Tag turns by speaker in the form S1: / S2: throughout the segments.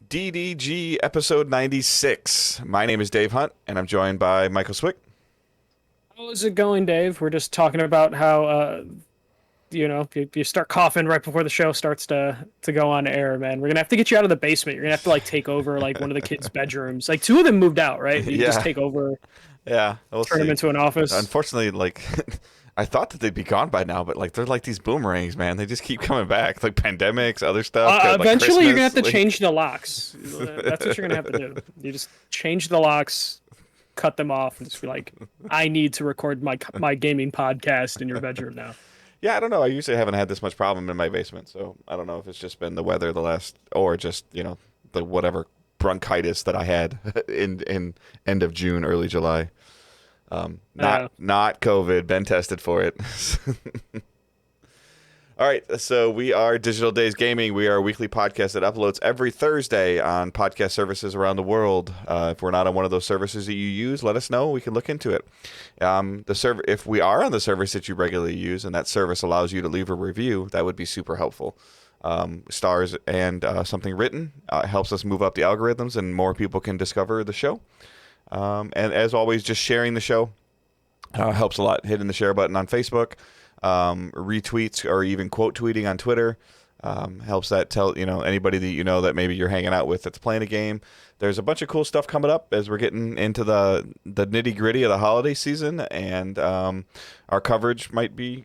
S1: DDG episode 96. My name is Dave Hunt, and I'm joined by Michael Swick.
S2: How's it going, Dave? We're just talking about how, you start coughing right before the show starts to go on air, man. We're gonna have to get you out of the basement. You're gonna have to take over one of the kids' bedrooms. Like two of them moved out, right? You just
S1: Yeah,
S2: take over,
S1: yeah, we'll
S2: turn them
S1: see.
S2: into an office.
S1: Unfortunately, I thought that they'd be gone by now, but they're like these boomerangs, man. They just keep coming back, like pandemics, other stuff.
S2: Eventually, you're gonna have to
S1: Christmas,
S2: change the locks. That's what you're gonna have to do. You just change the locks, cut them off, and just be like, "I need to record my gaming podcast in your bedroom now."
S1: Yeah, I don't know. I usually haven't had this much problem in my basement, so I don't know if it's just been the weather or just the whatever bronchitis that I had in end of June, early July. Not COVID. Been tested for it. All right, so we are Digital Days Gaming. We are a weekly podcast that uploads every Thursday on podcast services around the world. If we're not on one of those services that you use, let us know. We can look into it. If we are on the service that you regularly use, and that service allows you to leave a review, that would be super helpful. Stars and something written helps us move up the algorithms, and more people can discover the show. And as always, just sharing the show helps a lot. Hitting the share button on Facebook. Retweets or even quote tweeting on Twitter helps that tell anybody that that maybe you're hanging out with that's playing a game. There's a bunch of cool stuff coming up as we're getting into the nitty gritty of the holiday season, and our coverage might be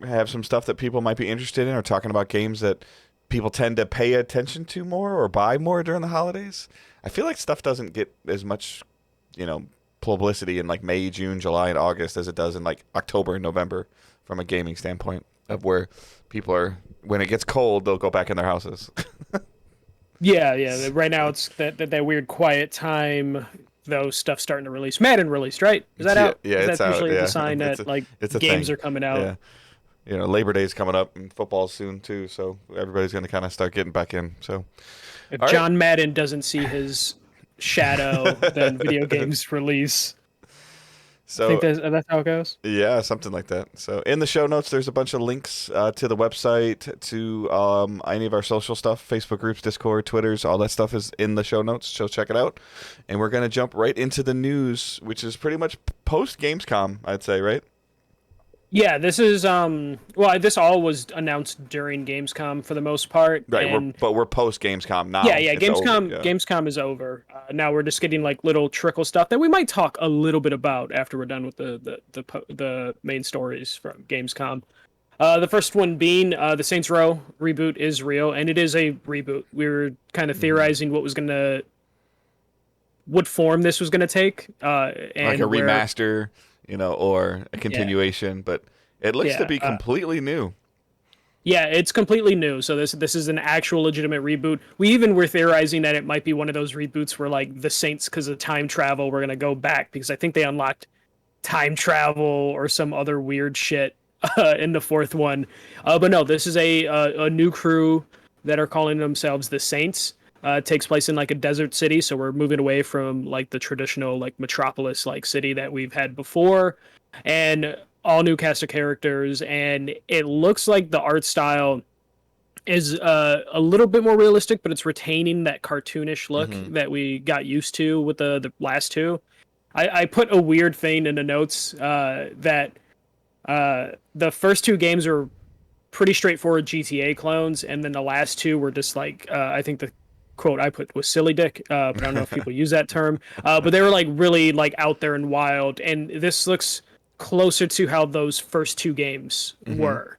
S1: have some stuff that people might be interested in, or talking about games that people tend to pay attention to more or buy more during the holidays. I feel like stuff doesn't get as much publicity in May, June, July, and August as it does in October and November. From a gaming standpoint, of where people are, when it gets cold, they'll go back in their houses.
S2: Yeah. Right now, it's that weird quiet time. Though stuff starting to release. Madden released, right? Is that out?
S1: Yeah,
S2: Is
S1: it's
S2: that
S1: out.
S2: usually
S1: Yeah,
S2: the sign that
S1: it's a
S2: games
S1: thing.
S2: are coming out?
S1: Yeah, Labor Day's coming up, and football's soon too. So everybody's going to kind of start getting back in. So
S2: If
S1: all right.
S2: John Madden doesn't see his shadow, then video games release.
S1: So
S2: I think that's how it goes.
S1: yeah, something like that. So in the show notes, there's a bunch of links to the website, to any of our social stuff, Facebook groups, Discord, Twitters, all that stuff is in the show notes. So check it out. And we're going to jump right into the news, which is pretty much post Gamescom, I'd say, right?
S2: Yeah, this is this all was announced during Gamescom for the most part.
S1: Right,
S2: And
S1: we're post Gamescom now.
S2: yeah,
S1: It's
S2: Gamescom
S1: over, yeah.
S2: Gamescom is over. Now we're just getting little trickle stuff that we might talk a little bit about after we're done with the main stories from Gamescom. The first one being the Saints Row reboot is real, and it is a reboot. We were kind of theorizing what form this was gonna take, and
S1: a remaster, or a continuation, but it looks to be completely new.
S2: Yeah, it's completely new. So this is an actual legitimate reboot. We even were theorizing that it might be one of those reboots where the Saints, because of time travel, we're gonna go back because I think they unlocked time travel or some other weird shit in the fourth one. But no, this is a new crew that are calling themselves the Saints. It takes place in a desert city, so we're moving away from the traditional metropolis city that we've had before, and all new cast of characters. And it looks like the art style is a little bit more realistic, but it's retaining that cartoonish look that we got used to with the last two. I put a weird thing in the notes that the first two games were pretty straightforward GTA clones, and then the last two were just I think the quote I put was silly dick, but I don't know if people use that term. But they were really out there and wild, and this looks closer to how those first two games were.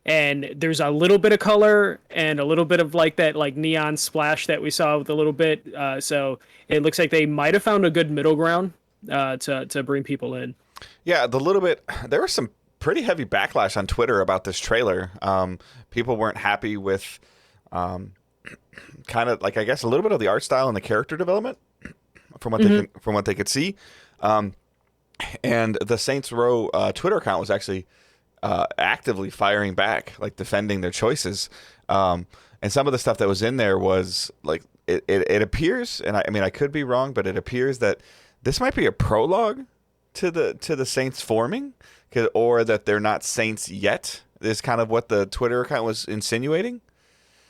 S2: And there's a little bit of color and a little bit of that neon splash that we saw with a little bit. So it looks like they might have found a good middle ground to bring people in.
S1: Yeah, there was some pretty heavy backlash on Twitter about this trailer. People weren't happy with kind of I guess a little bit of the art style and the character development from what they could see. And the Saints Row Twitter account was actually actively firing back, defending their choices. And some of the stuff that was in there was it appears, and I mean I could be wrong, but it appears that this might be a prologue to the Saints forming, or that they're not Saints yet. Is kind of what the Twitter account was insinuating.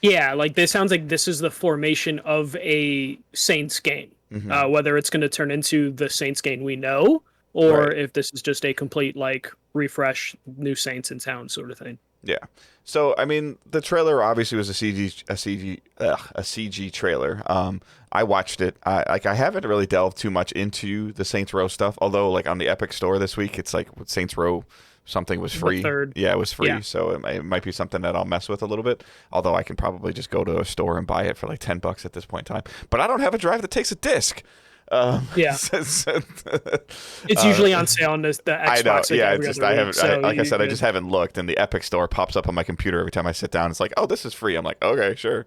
S2: Yeah, like this sounds like this is the formation of a Saints game.
S1: Hmm.
S2: Whether it's going to turn into the Saints game we know, or
S1: Right.
S2: if this is just a complete like refresh, new Saints in town sort of thing.
S1: Yeah. So I mean, the trailer obviously was a CG trailer. I watched it. I haven't really delved too much into the Saints Row stuff. Although like on the Epic Store this week, it's like Saints Row something was
S2: The
S1: free.
S2: third,
S1: Yeah, it was free.
S2: yeah,
S1: So it might be something that I'll mess with a little bit. Although I can probably just go to a store and buy it for like $10 at this point in time. But I don't have a drive that takes a disc.
S2: yeah.
S1: So,
S2: It's usually on sale on the Xbox.
S1: I know.
S2: Like,
S1: Yeah,
S2: every
S1: it's just
S2: other
S1: I
S2: week,
S1: haven't.
S2: so
S1: Like I said, I
S2: could-
S1: just haven't looked, and the Epic Store pops up on my computer every time I sit down. It's like, oh, this is free. I'm like, okay, sure.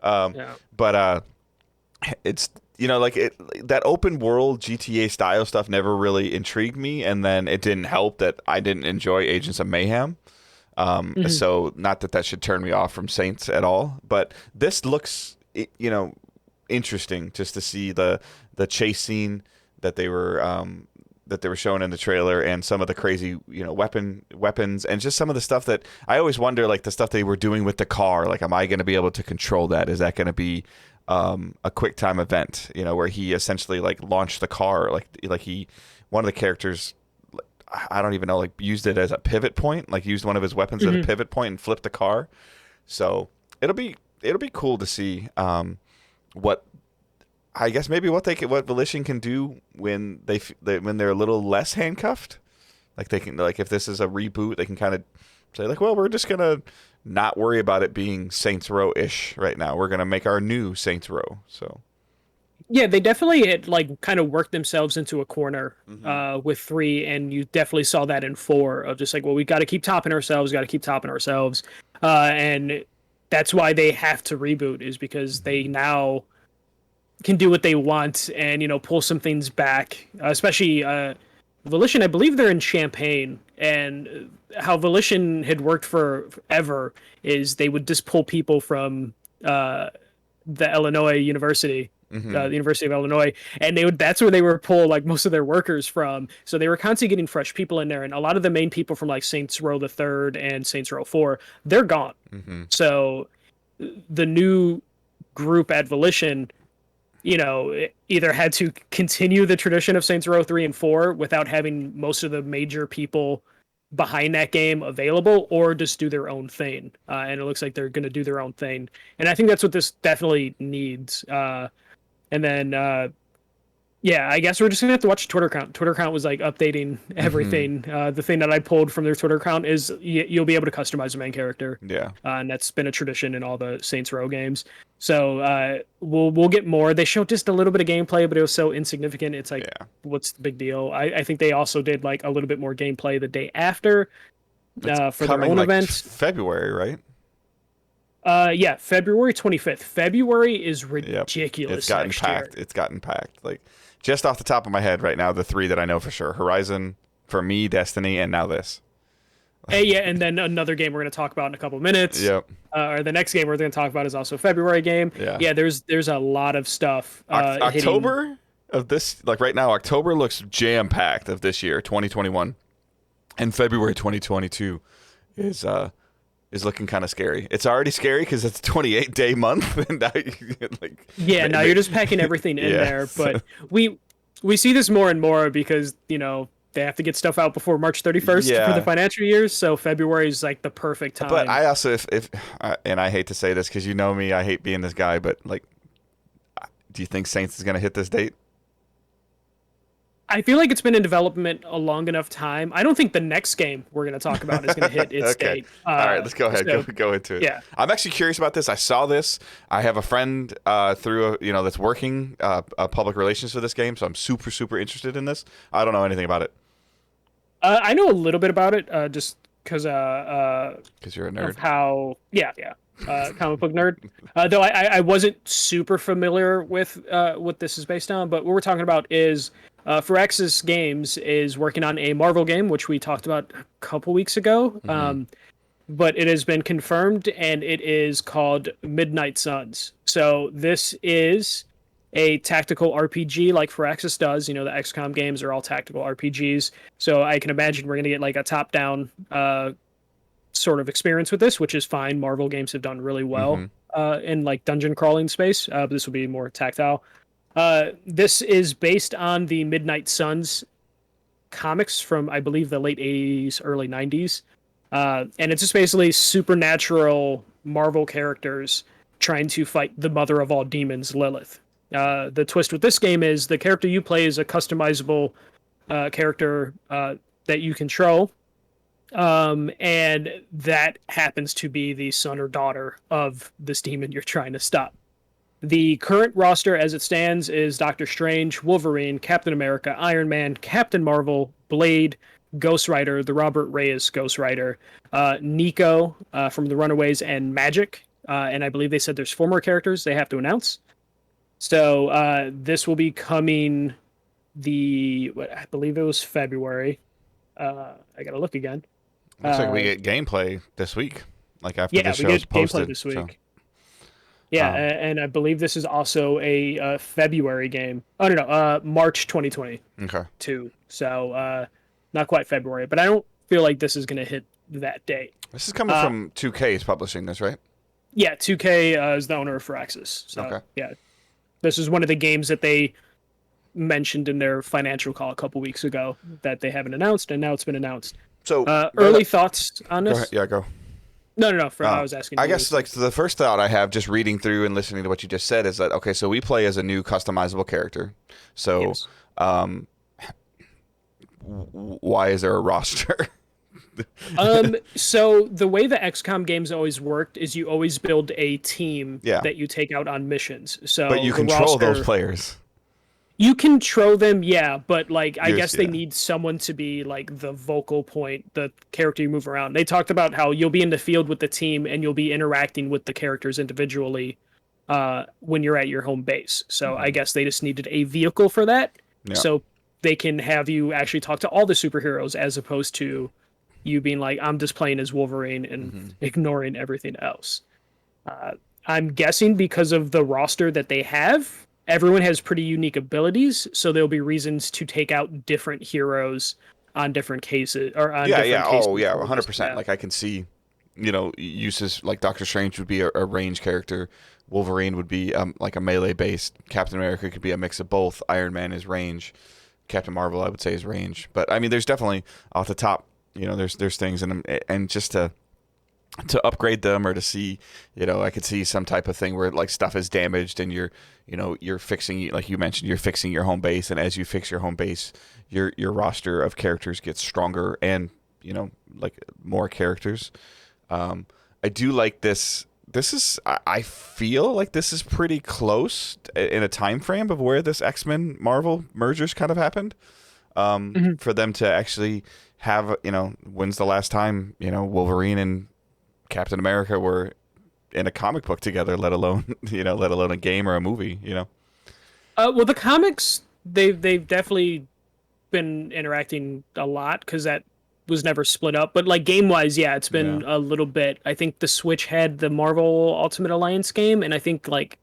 S2: yeah.
S1: But it's like that open world GTA style stuff never really intrigued me, and then it didn't help that I didn't enjoy Agents of Mayhem.
S2: Mhm.
S1: So not that that should turn me off from Saints at all, but this looks interesting just to see the chase scene that they were showing in the trailer, and some of the crazy weapons, and just some of the stuff that I always wonder, like the stuff they were doing with the car. Like, am I going to be able to control that? Is that going to be a quick time event? Where he essentially like launched the car, like he one of the characters. I don't even know, like used it as a pivot point, like used one of his weapons as a
S2: Mhm.
S1: pivot point and flipped the car. So it'll be cool to see what I guess maybe what Volition can do when when they're a little less handcuffed. Like they can, like if this is a reboot, they can kind of say like, well, we're just gonna not worry about it being Saints Row ish right now. We're gonna make our new Saints Row. So
S2: Yeah, they definitely had like kind of worked themselves into a corner
S1: hmm
S2: with 3, and you definitely saw that in 4 of just like, well, we got to keep topping ourselves, got to keep topping ourselves, and that's why they have to reboot is because they now can do what they want and pull some things back, especially Volition. I believe they're in Champaign, and how Volition had worked for forever is they would just pull people from uh, the Illinois University,
S1: hmm
S2: the University of Illinois, and that's where they were pull like most of their workers from. So they were constantly getting fresh people in there, and a lot of the main people from like Saints Row the Third and Saints Row 4, they're gone.
S1: hmm
S2: So the new group at Volition, either had to continue the tradition of Saints Row 3 and 4 without having most of the major people behind that game available, or just do their own thing. And it looks like they're going to do their own thing. And I think that's what this definitely needs. And then yeah, I guess we're just gonna have to watch Twitter count. Twitter count was like updating
S1: hmm
S2: everything. The thing that I pulled from their Twitter count is you'll be able to customize the main character,
S1: Yeah.
S2: and that's been a tradition in all the Saints Row games. So we'll get more. They showed just a little bit of gameplay, but it was so insignificant. It's like,
S1: Yeah.
S2: what's the big deal? I think they also did like a little bit more gameplay the day after
S1: It's
S2: for their
S1: coming
S2: own
S1: like
S2: event.
S1: February, right?
S2: Yeah, February 25th. February is
S1: Yep. It's
S2: ridiculous
S1: gotten
S2: next
S1: packed.
S2: year.
S1: It's gotten packed. Like just off the top of my head right now, the three that I know for sure: Horizon, for me, Destiny, and now this.
S2: Yeah, and then another game we're going to talk about in a couple of minutes.
S1: Yep.
S2: Or the next game we're going to talk about is also a February game.
S1: Yeah.
S2: Yeah, there's a lot of stuff hitting.
S1: October of this, like right now, October looks jam packed of this year, 2021, and February 2022 is looking kind of scary. It's already scary because it's a 28-day month, and now like
S2: Yeah, now you're just packing everything in
S1: Yeah,
S2: there.
S1: so-
S2: But we see this more and more because they have to get stuff out before March 31st for
S1: Yeah.
S2: the financial year. So February is like the perfect time.
S1: But I also, if and I hate to say this because you know me, I hate being this guy, but like, do you think Saints is gonna hit this date?
S2: I feel like it's been in development a long enough time. I don't think the next game we're going to talk about is going to hit its
S1: Okay.
S2: date.
S1: All right, let's go ahead.
S2: So,
S1: Go into it.
S2: yeah.
S1: I'm actually curious about this. I saw this. I have a friend through that's working public relations for this game, so I'm super interested in this. I don't know anything about it
S2: I know a little bit about it, just because
S1: because you're a
S2: of
S1: nerd.
S2: how, yeah, comic book nerd. Though I wasn't super familiar with what this is based on, but what we're talking about is Firaxis Games is working on a Marvel game, which we talked about a couple weeks ago. But it has been confirmed, and it is called Midnight Suns. So this is a tactical RPG like Firaxis does. The XCOM games are all tactical RPGs. So I can imagine we're going to get like a top-down sort of experience with this, which is fine. Marvel games have done really well in like dungeon crawling space. But this will be more tactile. This is based on the Midnight Suns comics from, I believe, the late 80s, early 90s. And it's just basically supernatural Marvel characters trying to fight the mother of all demons, Lilith. The twist with this game is the character you play is a customizable character that you control. And that happens to be the son or daughter of this demon you're trying to stop. The current roster as it stands is Doctor Strange, Wolverine, Captain America, Iron Man, Captain Marvel, Blade, Ghost Rider, the Robert Reyes Ghost Rider, Nico from the Runaways, and Magic. And I believe they said there's 4 more characters they have to announce. So this will be coming I believe it was February. I gotta look again.
S1: Looks like we get gameplay this week, like after the show's
S2: we get
S1: posted.
S2: gameplay this week.
S1: So.
S2: Yeah, and I believe this is also a February game. Oh no, March 2022.
S1: Okay.
S2: So not quite February, but I don't feel like this is going to hit that date.
S1: This is coming from 2K is publishing this, right?
S2: Yeah, 2K is the owner of Firaxis. So,
S1: okay.
S2: Yeah, this is one of the games that they mentioned in their financial call a couple weeks ago that they haven't announced, and now it's been announced.
S1: So
S2: early thoughts on this?
S1: Go ahead. Yeah, go.
S2: No. I was asking.
S1: I guess like the first thought I have just reading through and listening to what you just said is that okay, so we play as a new customizable character. So,
S2: yes.
S1: Why is there a roster?
S2: So the way the XCOM games always worked is you always build a team that you take out on missions. So,
S1: but you control those players.
S2: You control them, yeah, but like I guess they need someone to be like the vocal point, the character you move around. They talked about how you'll be in the field with the team and you'll be interacting with the characters individually when you're at your home base. So I guess they just needed a vehicle for that, so they can have you actually talk to all the superheroes as opposed to you being like, I'm just playing as Wolverine and ignoring everything else. I'm guessing because of the roster that they have, everyone has pretty unique abilities, so there'll be reasons to take out different heroes on different cases or on different cases.
S1: 100%. Like I can see, uses like Doctor Strange would be a range character, Wolverine would be like a melee based, Captain America could be a mix of both, Iron Man is range, Captain Marvel I would say is range. But I mean, there's definitely off the top, there's things in them, and just to upgrade them or to see, I could see some type of thing where like stuff is damaged and you're fixing, like you mentioned, you're fixing your home base, and as you fix your home base, your roster of characters gets stronger and like more characters. I do like this. I feel like this is pretty close in a time frame of where this X-Men Marvel mergers kind of happened. For them to actually have, when's the last time Wolverine and Captain America were in a comic book together, let alone a game or a movie,
S2: Well, the comics, they've definitely been interacting a lot because that was never split up. But like game wise, it's been a little bit. I think the Switch had the Marvel Ultimate Alliance game, and I think like.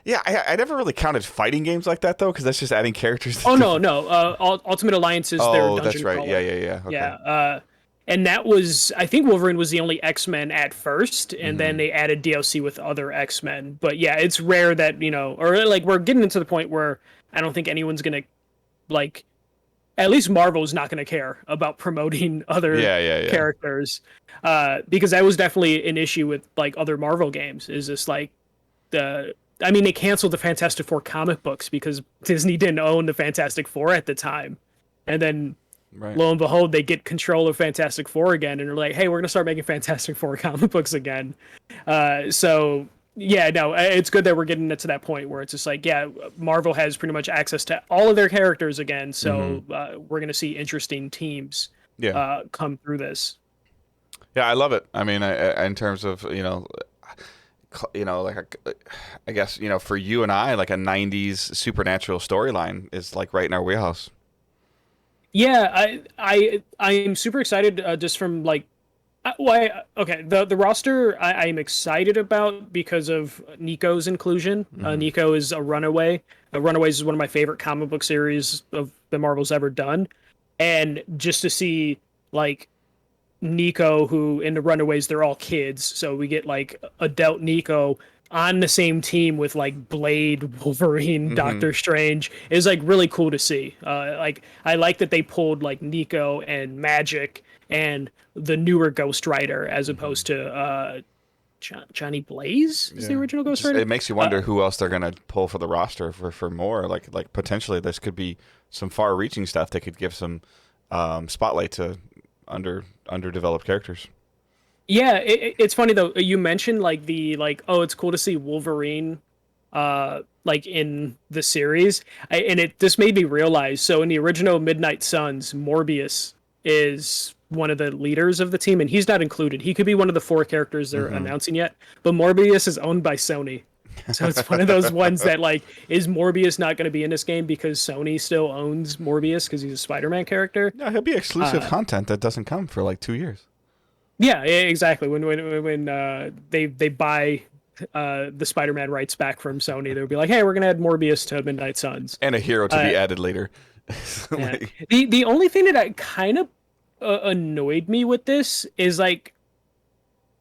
S1: Yeah, I never really counted fighting games like that though, because that's just adding characters.
S2: No. Ultimate Alliance is their dungeon
S1: that's right.
S2: crawler.
S1: Yeah. Okay.
S2: Yeah. And that was, I think Wolverine was the only X-Men at first, and then they added DLC with other X-Men. But yeah, it's rare that, or like we're getting into the point where I don't think anyone's going to, like, at least Marvel's not going to care about promoting other characters. Because that was definitely an issue with, like, other Marvel games, is this, like, they canceled the Fantastic Four comic books because Disney didn't own the Fantastic Four at the time. And then... Right. Lo and behold, they get control of Fantastic Four again, and they're like, "Hey, we're gonna start making Fantastic Four comic books again." It's good that we're getting it to that point where it's just like, Marvel has pretty much access to all of their characters again, so we're gonna see interesting teams come through this.
S1: Yeah, I love it. I mean, in terms of I guess for you and I, like a '90s supernatural storyline is like right in our wheelhouse.
S2: Yeah, I am super excited just from like, the roster I am excited about because of Nico's inclusion. Nico is a Runaway. Runaways is one of my favorite comic book series of the Marvel's ever done, and just to see like Nico, who in the Runaways they're all kids, so we get like adult Nico on the same team with like Blade, Wolverine,
S1: Hmm.
S2: Doctor Strange is like really cool to see. Like I like that they pulled like Nico and Magic and the newer Ghost Rider as
S1: Hmm.
S2: opposed to Johnny Blaze is the
S1: Yeah,
S2: original Ghost
S1: just
S2: Rider.
S1: it makes you
S2: Uh,
S1: wonder who else they're gonna pull for the roster for more. Like potentially this could be some far-reaching stuff that could give some spotlight to underdeveloped characters.
S2: yeah, it's funny though. You mentioned like the like oh, it's cool to see Wolverine like in the series. And it this made me realize so in the original Midnight Suns, Morbius is one of the leaders of the team and he's not included. He could be one of the four characters they're
S1: Hmm.
S2: announcing yet, but Morbius is owned by Sony. So it's one of those ones that like is Morbius not going to be in this game because Sony still owns Morbius because he's a Spider-Man character.
S1: Yeah, he'll be exclusive
S2: Uh
S1: content that doesn't come for like 2 years.
S2: yeah, exactly. When they buy the Spider-Man rights back from Sony, they'll be like, "Hey, we're gonna add Morbius to Midnight Suns."
S1: And a hero to
S2: Uh,
S1: be added later.
S2: yeah.
S1: Like,
S2: The only thing that I kind of annoyed me with this is like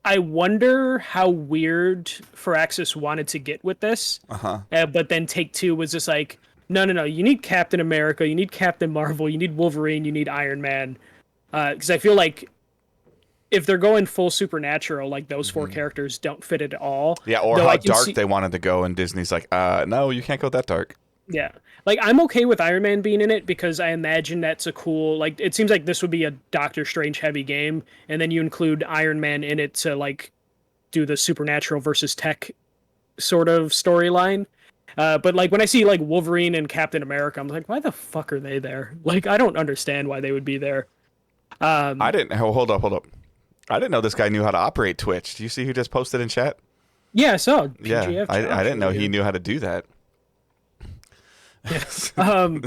S2: I wonder how weird Firaxis wanted to get with this,
S1: uh-huh.
S2: but then Take Two was just like, "No, no, no! You need Captain America, you need Captain Marvel, you need Wolverine, you need Iron Man." Because I feel like if they're going full supernatural, like those four
S1: Hmm.
S2: characters don't fit at all.
S1: Yeah, or
S2: Though
S1: how
S2: I can
S1: dark
S2: see,
S1: they wanted to go, and Disney's like, no, you can't go that dark.
S2: yeah, like I'm okay with Iron Man being in it because I imagine that's a cool. Like it seems like this would be a Doctor Strange heavy game, and then you include Iron Man in it to like do the supernatural versus tech sort of storyline. But like when I see like Wolverine and Captain America, I'm like, why the fuck are they there? Like I don't understand why they would be there.
S1: I
S2: Um,
S1: didn't. Hold up. I didn't know this guy knew how to operate Twitch. Do you see who just posted in chat?
S2: yeah, so
S1: Yeah,
S2: PGF
S1: I
S2: Josh
S1: didn't know
S2: over
S1: he
S2: here.
S1: knew how to do that.
S2: Yeah. Um,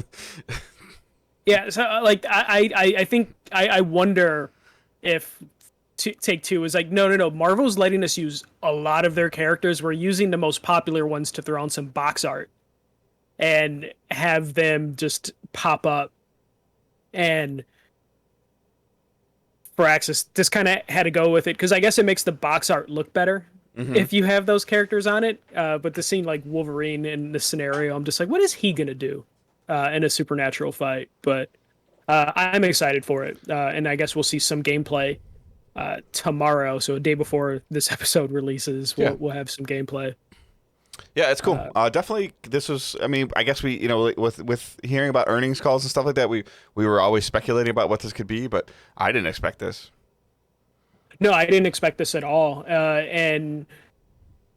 S2: Yeah, so like I think I wonder if Take Two is like no no no Marvel's letting us use a lot of their characters. We're using the most popular ones to throw on some box art and have them just pop up. And Firaxis just kind of had to go with it because I guess it makes the box art look better
S1: Hmm.
S2: if you have those characters on it. But the scene like Wolverine in this scenario, I'm just like, what is he gonna do in a supernatural fight? But I'm excited for it, and I guess we'll see some gameplay tomorrow. So a day before this episode releases,
S1: Yeah,
S2: we'll have some gameplay.
S1: yeah, it's cool.
S2: Uh,
S1: Definitely, this was. I mean, I guess we, with hearing about earnings calls and stuff like that, we were always speculating about what this could be, but I didn't expect this.
S2: no, I didn't expect this at all, and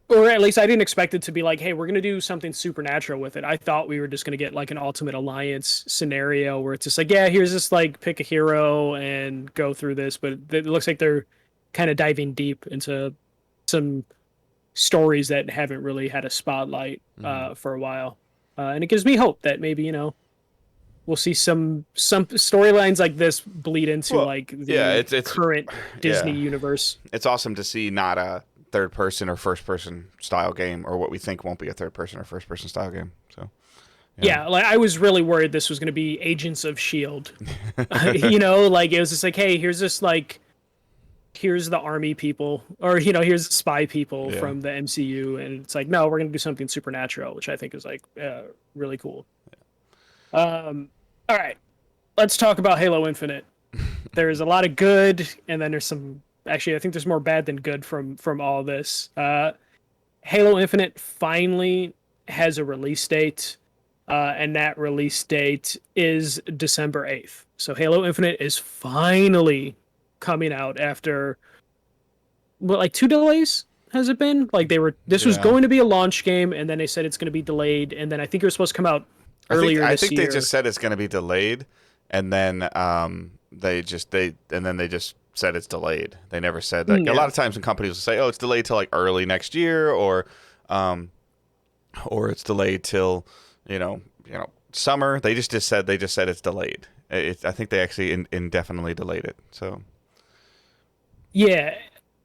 S2: or at least I didn't expect it to be like, hey, we're gonna do something supernatural with it. I thought we were just gonna get like an Ultimate Alliance scenario where it's just like, yeah, here's this like pick a hero and go through this, but it looks like they're kind of diving deep into some stories that haven't really had a spotlight
S1: Hmm.
S2: for a while, and it gives me hope that maybe we'll see some storylines like this bleed into
S1: Well,
S2: like
S1: yeah,
S2: the
S1: it's
S2: current Disney
S1: yeah,
S2: universe.
S1: it's awesome to see not a third person or first person style game, or what we think won't be a third person or first person style game. So, yeah.
S2: Yeah, like I was really worried this was going to be Agents of Shield. Like it was just like, hey, here's this like here's the army people or here's the spy people
S1: Yeah.
S2: from the MCU and it's like no, we're going to do something supernatural, which I think is like really cool. All right. Let's talk about Halo Infinite. There's a lot of good and then there's some actually I think there's more bad than good from all this. Halo Infinite finally has a release date, and that release date is December 8th. So Halo Infinite is finally coming out after what, like 2 delays? Has it been? Like this was
S1: Yeah.
S2: going to be a launch game, and then they said it's going to be delayed, and then I think it was supposed to come out
S1: I think
S2: earlier
S1: I
S2: this
S1: think they
S2: year.
S1: just said it's going to be delayed, and then they just said it's delayed. They never said that. A
S2: Yeah.
S1: lot of times when companies will say, "Oh, it's delayed till like early next year," um, or it's delayed till summer. They just said it's delayed. I think they actually indefinitely delayed it. So
S2: Yeah.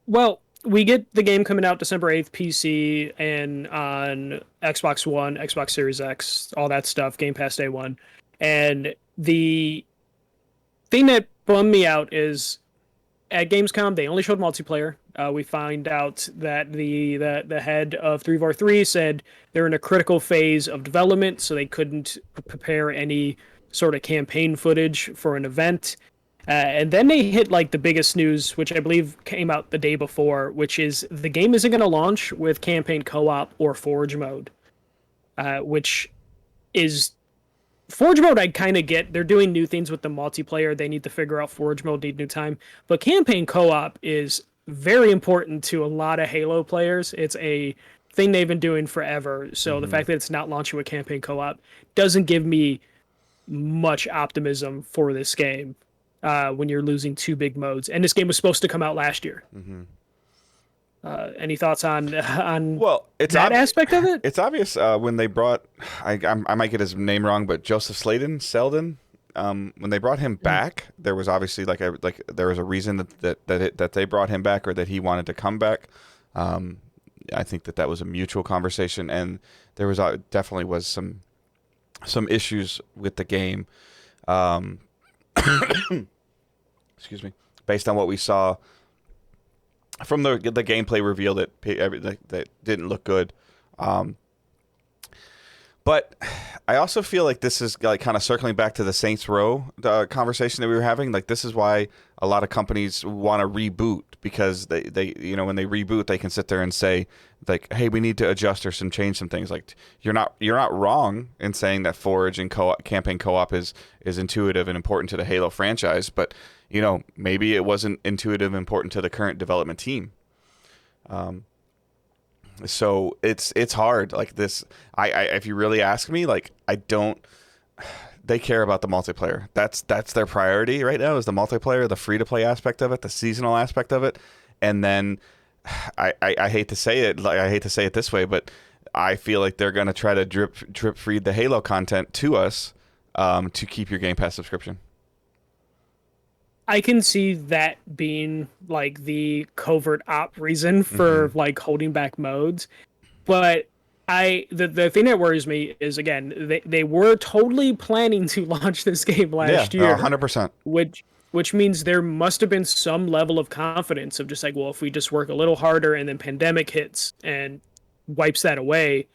S2: Well, we get the game coming out December 8th, PC and on Xbox One, Xbox Series X, all that stuff, Game Pass Day 1. And the thing that bummed me out is at Gamescom, they only showed multiplayer. We find out that the head of 343 said they're in a critical phase of development, so they couldn't prepare any sort of campaign footage for an event. And then they hit like the biggest news, which I believe came out the day before, which is the game isn't going to launch with campaign co-op or Forge mode, which is Forge mode. I kind of get they're doing new things with the multiplayer. They need to figure out Forge mode, need new time, but campaign co-op is very important to a lot of Halo players. It's a thing they've been doing forever. So the fact that it's not launching with campaign co-op doesn't give me much optimism for this game when you're losing two big modes. And this game was supposed to come out last year. Any thoughts on
S1: it's
S2: that aspect of it?
S1: It's obvious when they brought I might get his name wrong, but Joseph Selden. When they brought him back, there was obviously there was a reason that they brought him back, or that he wanted to come back. I think that was a mutual conversation, and there was definitely was some issues with the game. Excuse me. Based on what we saw from the gameplay reveal, that didn't look good. But I also feel like this is like kind of circling back to the Saints Row conversation that we were having. Like, this is why a lot of companies want to reboot, because they when they reboot, they can sit there and say like, hey, we need to adjust or change some things. Like, you're not wrong in saying that Forge and campaign co-op is intuitive and important to the Halo franchise, but maybe it wasn't intuitive and important to the current development team. So it's hard. Like this, I if you really ask me, like, they care about the multiplayer. That's their priority right now, is the multiplayer, the free to play aspect of it, the seasonal aspect of it. And then I hate to say it, like, I hate to say it this way, but I feel like they're gonna try to drip feed the Halo content to us to keep your Game Pass subscription.
S2: I can see that being like the covert op reason for like holding back modes, but the thing that worries me is, again, they were totally planning to launch this game last year,
S1: 100%.
S2: Which means there must have been some level of confidence of just like, well, if we just work a little harder and then pandemic hits and wipes that away,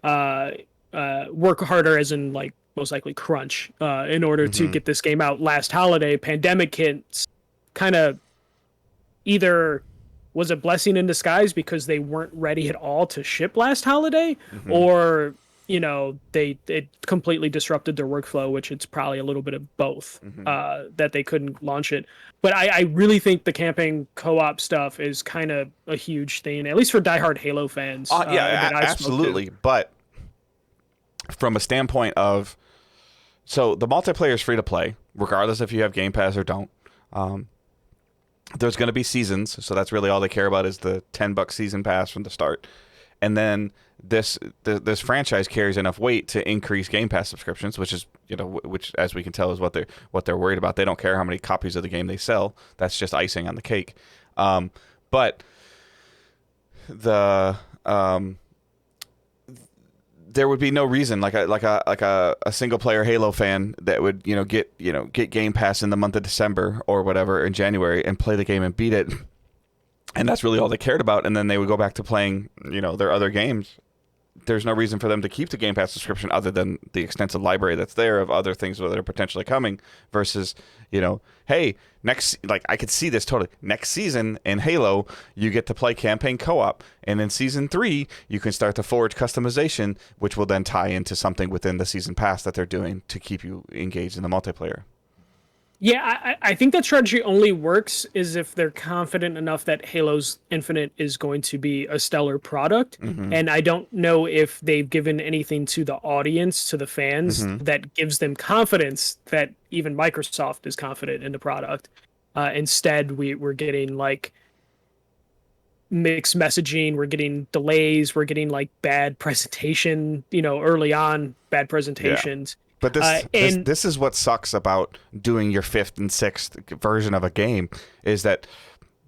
S2: work harder as in like most likely crunch in order to get this game out last holiday. Pandemic hits, kind of either was a blessing in disguise because they weren't ready at all to ship last holiday, or it completely disrupted their workflow, which it's probably a little bit of both, that they couldn't launch it. But I really think the campaign co-op stuff is kind of a huge thing, at least for diehard Halo fans.
S1: Absolutely. But from a standpoint of, so the multiplayer is free to play, regardless if you have Game Pass or don't. There's going to be seasons, so that's really all they care about, is the $10 season pass from the start. And then this franchise carries enough weight to increase Game Pass subscriptions, which is which, as we can tell, is what they're worried about. They don't care how many copies of the game they sell. That's just icing on the cake. But there would be no reason, like a single player Halo fan that would get Game Pass in the month of December or whatever, in January, and play the game and beat it, and that's really all they cared about, and then they would go back to playing their other games. There's no reason for them to keep the Game Pass subscription other than the extensive library that's there of other things that are potentially coming, versus hey, I could see this totally. Next season in Halo, you get to play campaign co-op, and in season 3, you can start to Forge customization, which will then tie into something within the season pass that they're doing to keep you engaged in the multiplayer.
S2: Yeah, I think that strategy only works is if they're confident enough that Halo's Infinite is going to be a stellar product. And I don't know if they've given anything to the audience, to the fans, that gives them confidence that even Microsoft is confident in the product. Instead, we're getting like mixed messaging, we're getting delays, we're getting like bad presentation, early on, bad presentations.
S1: Yeah. But this is what sucks about doing your 5th and 6th version of a game, is that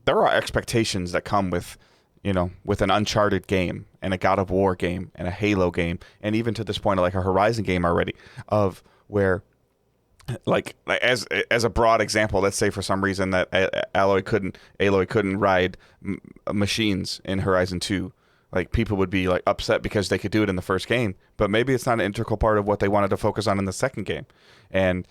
S1: there are expectations that come with an Uncharted game and a God of War game and a Halo game, and even to this point, like a Horizon game already, of where like as a broad example, let's say for some reason that Aloy couldn't ride machines in Horizon 2. Like, people would be like upset because they could do it in the first game, but maybe it's not an integral part of what they wanted to focus on in the second game. And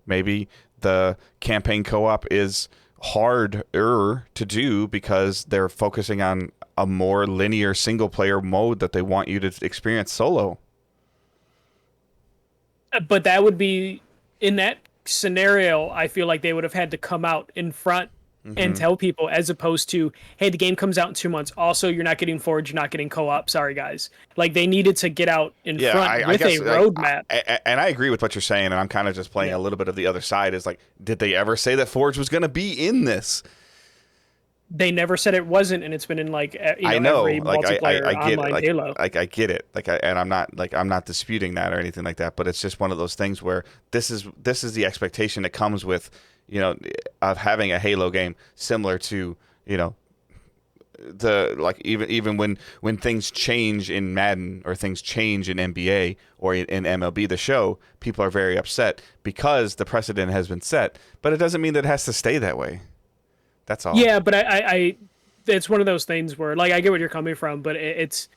S1: maybe the campaign co-op is harder to do because they're focusing on a more linear single player mode that they want you to experience solo.
S2: But that would be, in that scenario, I feel like they would have had to come out in front and tell people, as opposed to, hey, the game comes out in 2 months. Also, you're not getting Forge, you're not getting co-op. Sorry, guys. Like, they needed to get out in front with a roadmap.
S1: And I agree with what you're saying, and I'm kind of just playing a little bit of the other side. Is like, did they ever say that Forge was going to be in this?
S2: They never said it wasn't, and it's been in like
S1: I know,
S2: every
S1: like
S2: multiplayer
S1: I get
S2: online
S1: it,
S2: Halo.
S1: I get it, and I'm not disputing that or anything like that, but it's just one of those things where this is the expectation that comes with of having a Halo game, similar to the like even when things change in Madden or things change in NBA or in MLB The Show, people are very upset because the precedent has been set, but it doesn't mean that it has to stay that way. That's all.
S2: Yeah, but I it's one of those things where, like, I get what you're coming from, but it's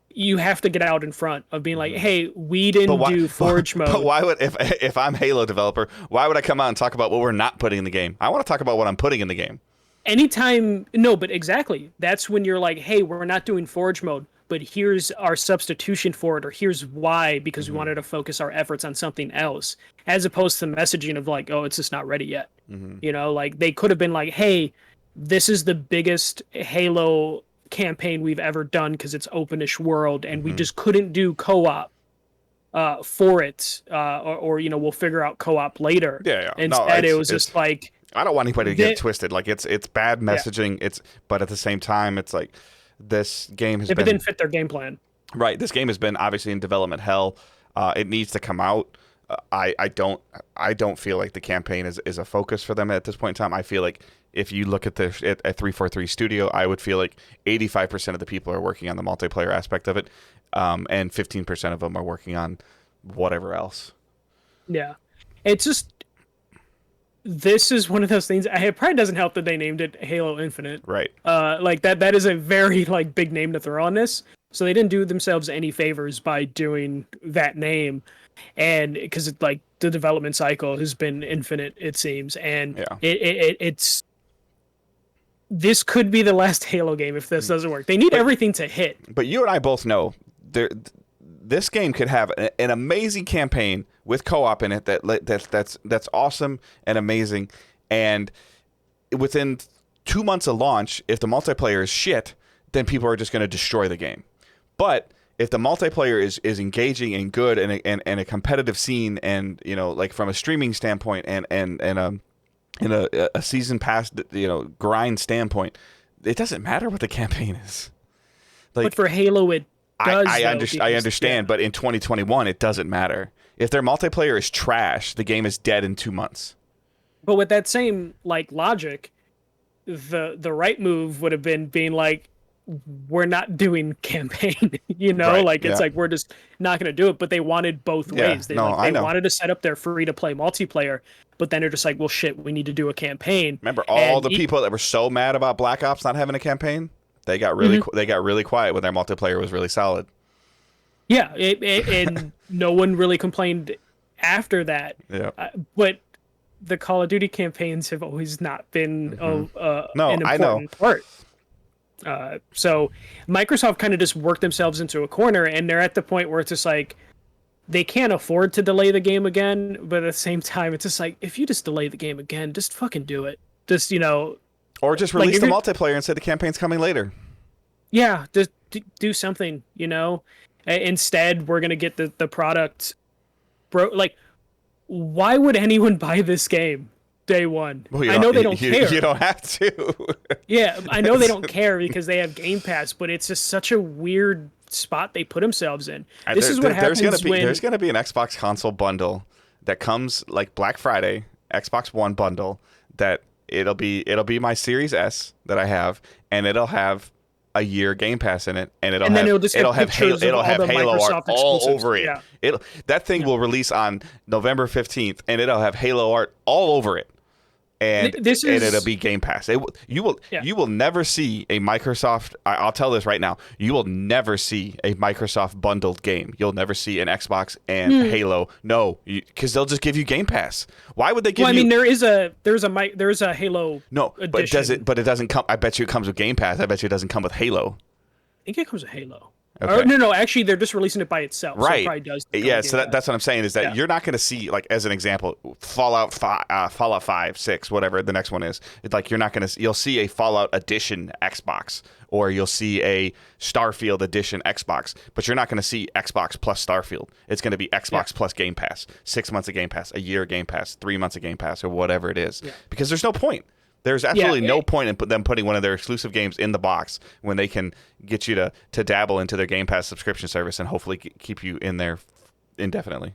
S2: you have to get out in front of being like, hey, we didn't do Forge mode.
S1: But why would, if I'm Halo developer, why would I come out and talk about what we're not putting in the game? I want to talk about what I'm putting in the game.
S2: But exactly. That's when you're like, hey, we're not doing Forge mode, but here's our substitution for it, or here's why, because we wanted to focus our efforts on something else, as opposed to messaging of like, oh, it's just not ready yet. Like, they could have been like, hey, this is the biggest Halo campaign we've ever done because it's openish world, and we just couldn't do co-op for it, or we'll figure out co-op later. Instead, it was just like,
S1: I don't want anybody to get twisted. Like, it's bad messaging. But at the same time, it's like, this game has been,
S2: it didn't fit their game plan.
S1: Right. This game has been obviously in development hell. It needs to come out. I don't feel like the campaign is a focus for them at this point in time. I feel like if you look at 343 Studio, I would feel like 85% of the people are working on the multiplayer aspect of it, and 15% of them are working on whatever else.
S2: Yeah, it's just, this is one of those things. It probably doesn't help that they named it Halo Infinite.
S1: Right.
S2: Like that is a very like big name to throw on this. So they didn't do themselves any favors by doing that name, and because it's like the development cycle has been infinite, it seems, and it's this could be the last Halo game if this doesn't work. They need everything to hit.
S1: But you and I both know this game could have an amazing campaign with co-op in it that's awesome and amazing, and within 2 months of launch, if the multiplayer is shit, then people are just going to destroy the game. But if the multiplayer is engaging and good and a competitive scene, and like from a streaming standpoint and in a season pass grind standpoint, it doesn't matter what the campaign is. Like,
S2: but for Halo, it does.
S1: I understand, but in 2021, it doesn't matter. If their multiplayer is trash, the game is dead in 2 months.
S2: But with that same like logic, the right move would have been being like, we're not doing campaign,
S1: Right,
S2: like it's like, we're just not going to do it. But they wanted both ways. They wanted to set up their free to play multiplayer, but then they're just like, well, shit, we need to do a campaign.
S1: Remember all the people that were so mad about Black Ops not having a campaign? They got really quiet when their multiplayer was really solid.
S2: Yeah, and no one really complained after that.
S1: Yeah,
S2: but the Call of Duty campaigns have always not been an important part. So Microsoft kind of just worked themselves into a corner, and they're at the point where it's just like, they can't afford to delay the game again, but at the same time, it's just like, if you just delay the game again, just fucking do it. Just,
S1: or just release the multiplayer and say the campaign's coming later.
S2: Yeah, just do something, Instead, we're going to get the product. Bro, like, why would anyone buy this game day one?
S1: Well,
S2: I know they don't care.
S1: You don't have to.
S2: Yeah, I know they don't care because they have Game Pass, but it's just such a weird spot they put themselves in. This is what happens when...
S1: There's going to be an Xbox console bundle that comes like Black Friday, Xbox One bundle, that it'll be my Series S that I have, and it'll have a year Game Pass in it, and
S2: And then it'll just have
S1: Halo,
S2: pictures of all the
S1: Halo art
S2: Microsoft
S1: all
S2: exclusives.
S1: over it.
S2: Yeah.
S1: That thing will release on November 15th, and it'll have Halo art all over it. And it'll be Game Pass. You will never see a Microsoft. I'll tell this right now. You will never see a Microsoft bundled game. You'll never see an Xbox and Halo. No, because they'll just give you Game Pass. Why would they give you?
S2: Well, I mean, there's a Halo.
S1: No,
S2: edition.
S1: but does it? But it doesn't come. I bet you it comes with Game Pass. I bet you it doesn't come with Halo.
S2: I think it comes with Halo.
S1: Okay.
S2: Or, no, actually, they're just releasing it by itself.
S1: Right.
S2: So it probably does.
S1: Yeah, so that's what I'm saying is that you're not going to see, like, as an example, Fallout 5, 6, whatever the next one is. It's like you're not going to. You'll see a Fallout Edition Xbox, or you'll see a Starfield Edition Xbox, but you're not going to see Xbox plus Starfield. It's going to be Xbox plus Game Pass, 6 months of Game Pass, a year of Game Pass, 3 months of Game Pass, or whatever it is, because there's no point. There's absolutely no point in them putting one of their exclusive games in the box when they can get you to dabble into their Game Pass subscription service and hopefully keep you in there indefinitely.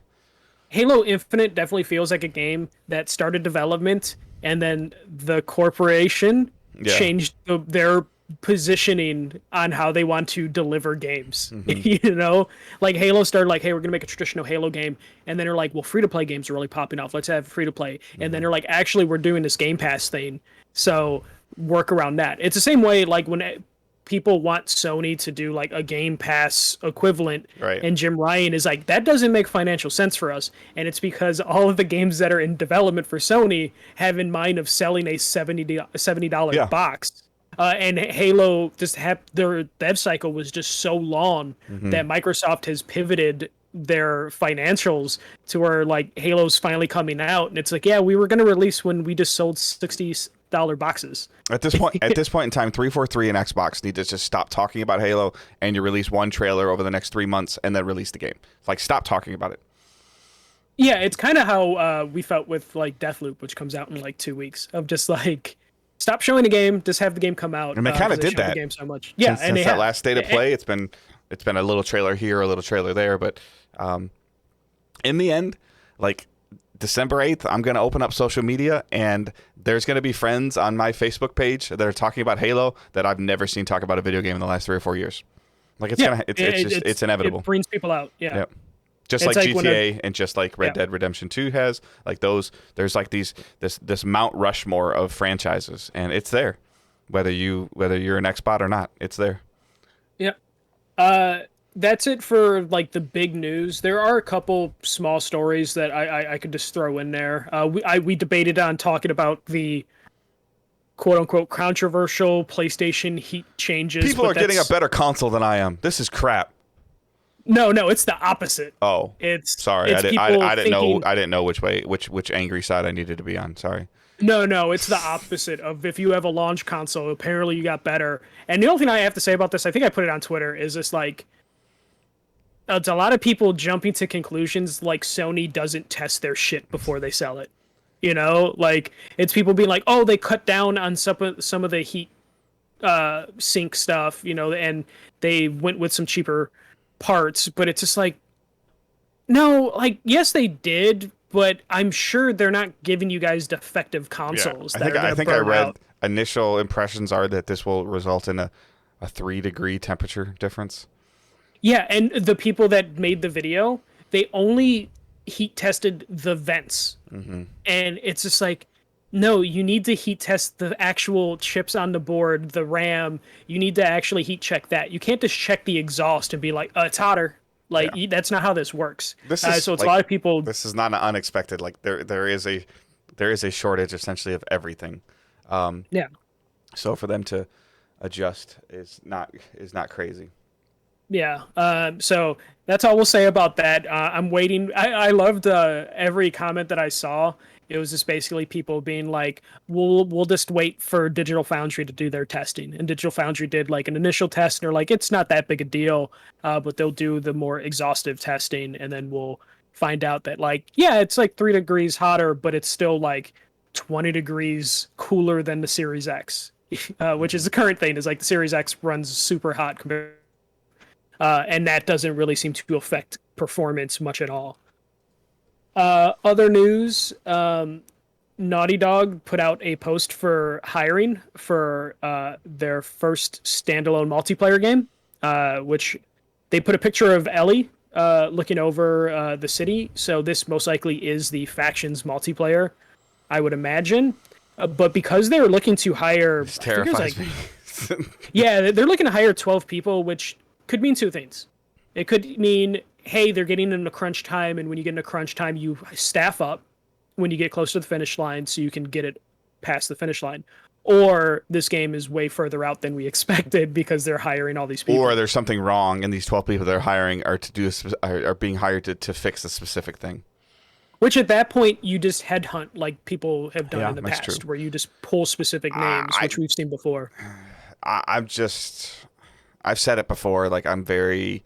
S2: Halo Infinite definitely feels like a game that started development and then the corporation changed their positioning on how they want to deliver games. You know, like Halo started like, hey, we're gonna make a traditional Halo game, and then they're like, well, free-to-play games are really popping off, let's have free-to-play. And then they're like, actually, we're doing this Game Pass thing, so work around that. It's the same way like when people want Sony to do like a Game Pass equivalent, and Jim Ryan is like, that doesn't make financial sense for us, and it's because all of the games that are in development for Sony have in mind of selling a $70 box. And Halo just their dev cycle was just so long that Microsoft has pivoted their financials to where like Halo's finally coming out, and it's like, yeah, we were going to release when we just sold $60 boxes.
S1: At this point in time, 343 and Xbox need to just stop talking about Halo, and you release one trailer over the next 3 months, and then release the game. Like, stop talking about it.
S2: Yeah, it's kind of how we felt with like Deathloop, which comes out in like 2 weeks, of just like, stop showing the game, just have the game come out.
S1: And they kind of did that.
S2: The game so much. Yeah,
S1: since that last state of play, it's been a little trailer here, a little trailer there, but in the end, like December 8th, I'm going to open up social media, and there's going to be friends on my Facebook page that are talking about Halo that I've never seen talk about a video game in the last 3 or 4 years. Like, it's inevitable.
S2: It brings people out. Yeah.
S1: Yep. Just like GTA and just like Red Dead Redemption 2 has, like there's like this Mount Rushmore of franchises, and it's there, whether you're an Xbot or not, it's there.
S2: Yep. That's it for like the big news. There are a couple small stories that I could just throw in there. We debated on talking about the quote unquote controversial PlayStation heat changes.
S1: People are getting a better console than I am. This is crap.
S2: No, it's the opposite.
S1: Oh,
S2: it's
S1: sorry.
S2: It's
S1: I didn't know which angry side I needed to be on. Sorry.
S2: No, it's the opposite of if you have a launch console, apparently you got better. And the only thing I have to say about this, I think I put it on Twitter, is this like, it's a lot of people jumping to conclusions like Sony doesn't test their shit before they sell it. You know, like it's people being like, oh, they cut down on some of the heat sink stuff, you know, and they went with some cheaper parts, but it's just like, no, like, yes, they did, but I'm sure they're not giving you guys defective consoles.
S1: I think I read initial impressions are that this will result in a 3-degree temperature difference.
S2: Yeah, and the people that made the video, they only heat tested the vents. And it's just like, no, you need to heat test the actual chips on the board, the RAM. You need to actually heat check that. You can't just check the exhaust and be like, it's hotter. Like, that's not how this works. So it's like, a lot of people.
S1: This is not unexpected. Like there is a shortage essentially of everything. So for them to adjust is not crazy.
S2: Yeah. So that's all we'll say about that. I'm waiting. I loved every comment that I saw. It was just basically people being like, we'll just wait for Digital Foundry to do their testing. And Digital Foundry did like an initial test, and they're like, it's not that big a deal, but they'll do the more exhaustive testing, and then we'll find out that like, yeah, it's like 3 degrees hotter, but it's still like 20 degrees cooler than the Series X, which is the current thing, is like the Series X runs super hot compared, and that doesn't really seem to affect performance much at all. Other news, Naughty Dog put out a post for hiring for their first standalone multiplayer game, which they put a picture of Ellie looking over the city. So this most likely is the factions multiplayer, I would imagine. But because they were looking to hire,
S1: This terrifies me.
S2: yeah, they're looking to hire 12 people, which could mean two things. It could mean, hey, they're getting into crunch time, and when you get into crunch time, you staff up when you get close to the finish line so you can get it past the finish line. Or this game is way further out than we expected because they're hiring all these people.
S1: Or there's something wrong, and these 12 people they're hiring are are being hired to fix a specific thing.
S2: Which at that point you just headhunt like people have done in the past,
S1: true.
S2: where you just pull specific names, which we've seen before.
S1: I've said it before. Like I'm very,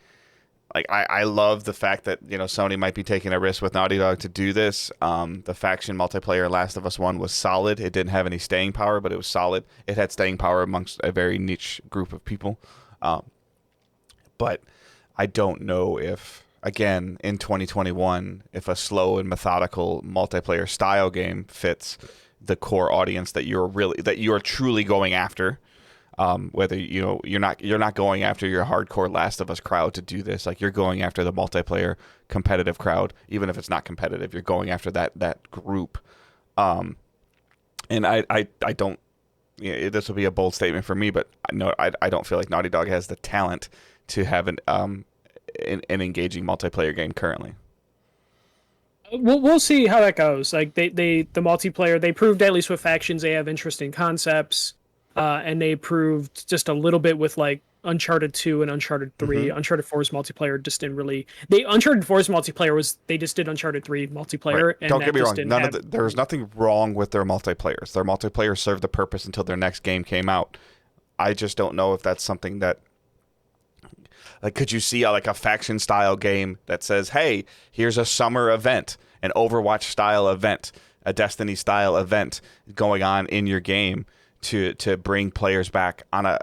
S1: like I love the fact that Sony might be taking a risk with Naughty Dog to do this. The faction multiplayer Last of Us 1 was solid. It didn't have any staying power, but it was solid. It had staying power amongst a very niche group of people. But I don't know if, again, in 2021, if a slow and methodical multiplayer style game fits the core audience that you're truly going after. Whether you're not going after your hardcore Last of Us crowd to do this, like you're going after the multiplayer competitive crowd, even if it's not competitive, you're going after that group. And I don't. This will be a bold statement for me, but no, I don't feel like Naughty Dog has the talent to have an engaging multiplayer game currently.
S2: We'll see how that goes. Like the multiplayer, they proved at least with factions they have interesting concepts. And they proved just a little bit with like Uncharted 2 and Uncharted 3.
S1: Mm-hmm.
S2: Uncharted 4's multiplayer just didn't really. Uncharted 4's multiplayer they just did Uncharted 3 multiplayer.
S1: Right.
S2: And
S1: don't get me wrong. There's nothing wrong with their multiplayers. Their multiplayer served the purpose until their next game came out. I just don't know if that's something that. Like, could you see like a faction style game that says, "Hey, here's a summer event, an Overwatch style event, a Destiny style event going on in your game"? To bring players back on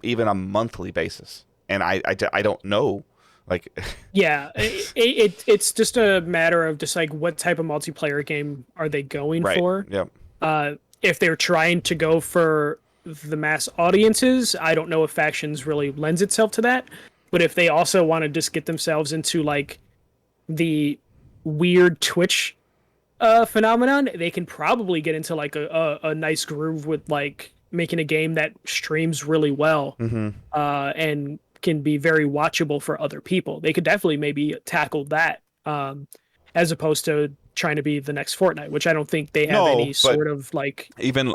S1: even a monthly basis, and I don't know, like
S2: yeah, it's just a matter of just like what type of multiplayer game are they going for?
S1: Yeah.
S2: If they're trying to go for the mass audiences, I don't know if factions really lends itself to that. But if they also want to just get themselves into like the weird Twitch phenomenon, they can probably get into like a nice groove with like making a game that streams really well, and can be very watchable for other people. They could definitely maybe tackle that, as opposed to trying to be the next Fortnite, which I don't think they have any sort of like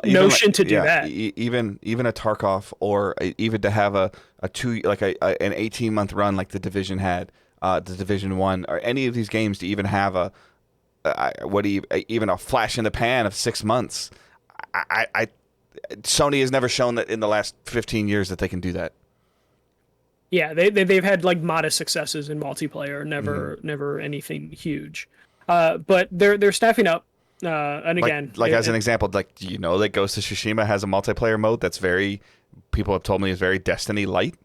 S2: notion to do that.
S1: Even a Tarkov, or even to have an 18-month run like the Division had, the Division 1, or any of these games to even have even a flash in the pan of 6 months. Sony has never shown that in the last 15 years that they can do that.
S2: Yeah, they've had like modest successes in multiplayer, never anything huge. But they're staffing up. And again,
S1: as an example, like, do you know that Ghost of Tsushima has a multiplayer mode that's people have told me is very Destiny light?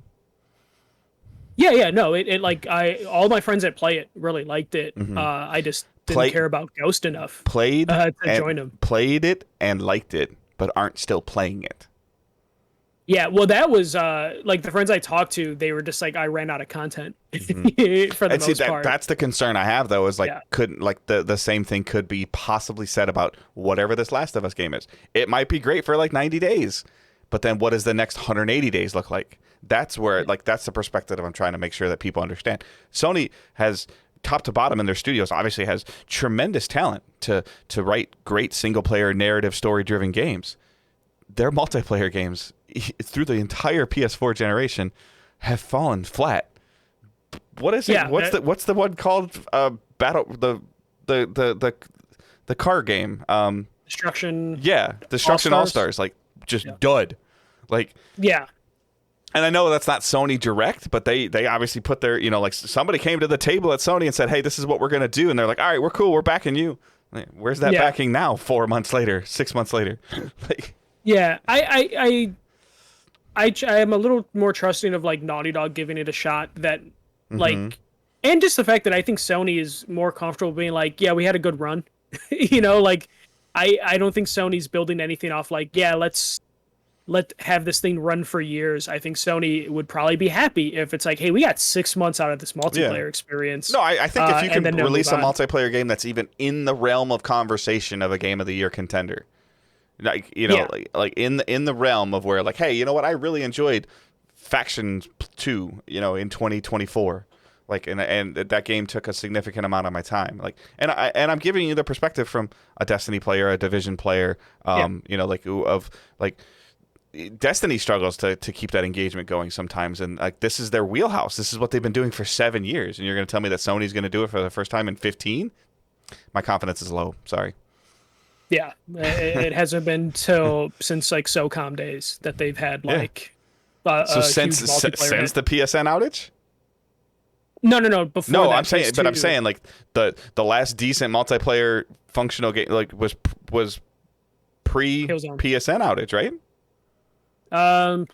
S2: Yeah, no, it like all my friends that play it really liked it. I just didn't care about Ghost enough. To join them. Played
S1: it and liked it, but aren't still playing it.
S2: Yeah, well, that was like the friends I talked to, they were just like, I ran out of content for the most part.
S1: That's the concern I have, though, is like, couldn't like the same thing could be possibly said about whatever this Last of Us game is. It might be great for like 90 days, but then what does the next 180 days look like? That's where that's the perspective I'm trying to make sure that people understand. Sony has, top to bottom in their studios, obviously has tremendous talent to write great single player narrative story driven games. Their multiplayer games through the entire PS4 generation have fallen flat. What is it? What's the one called? Battle the car game.
S2: Destruction.
S1: Yeah, Destruction All-Stars. Like just dud. Like
S2: yeah.
S1: And I know that's not Sony direct, but they obviously put their, like somebody came to the table at Sony and said, "Hey, this is what we're gonna do," and they're like, "All right, we're cool, we're backing you." Like, where's that backing now? 4 months later, 6 months later, like.
S2: Yeah, I am a little more trusting of like Naughty Dog giving it a shot. That like, and just the fact that I think Sony is more comfortable being like, yeah, we had a good run, like I don't think Sony's building anything off like, yeah, let have this thing run for years. I think Sony would probably be happy if it's like, hey, we got 6 months out of this
S1: Yeah.
S2: multiplayer experience.
S1: No, I think if you can
S2: and then
S1: release a
S2: move on.
S1: multiplayer game that's even in the realm of conversation of a Game of the Year contender, like you know,
S2: Yeah.
S1: like in the realm of where like, hey, you know what, I really enjoyed Faction 2, you know, in 2024. Like and that game took a significant amount of my time. Like I'm giving you the perspective from a Destiny player, a Division player, you know, like of like Destiny struggles to keep that engagement going sometimes, and like this is their wheelhouse. This is what they've been doing for 7 years, and you're going to tell me that Sony's going to do it for the first time in 15? My confidence is low. Sorry.
S2: Yeah, it hasn't been since like SOCOM days that they've had
S1: Yeah.
S2: like
S1: So
S2: a
S1: since
S2: huge multiplayer
S1: since
S2: hit.
S1: the PSN outage?
S2: No. Before
S1: No,
S2: that,
S1: I'm saying, but I'm
S2: PS2.
S1: saying like the last decent multiplayer functional game like was pre
S2: Killzone.
S1: PSN outage, right?
S2: Um,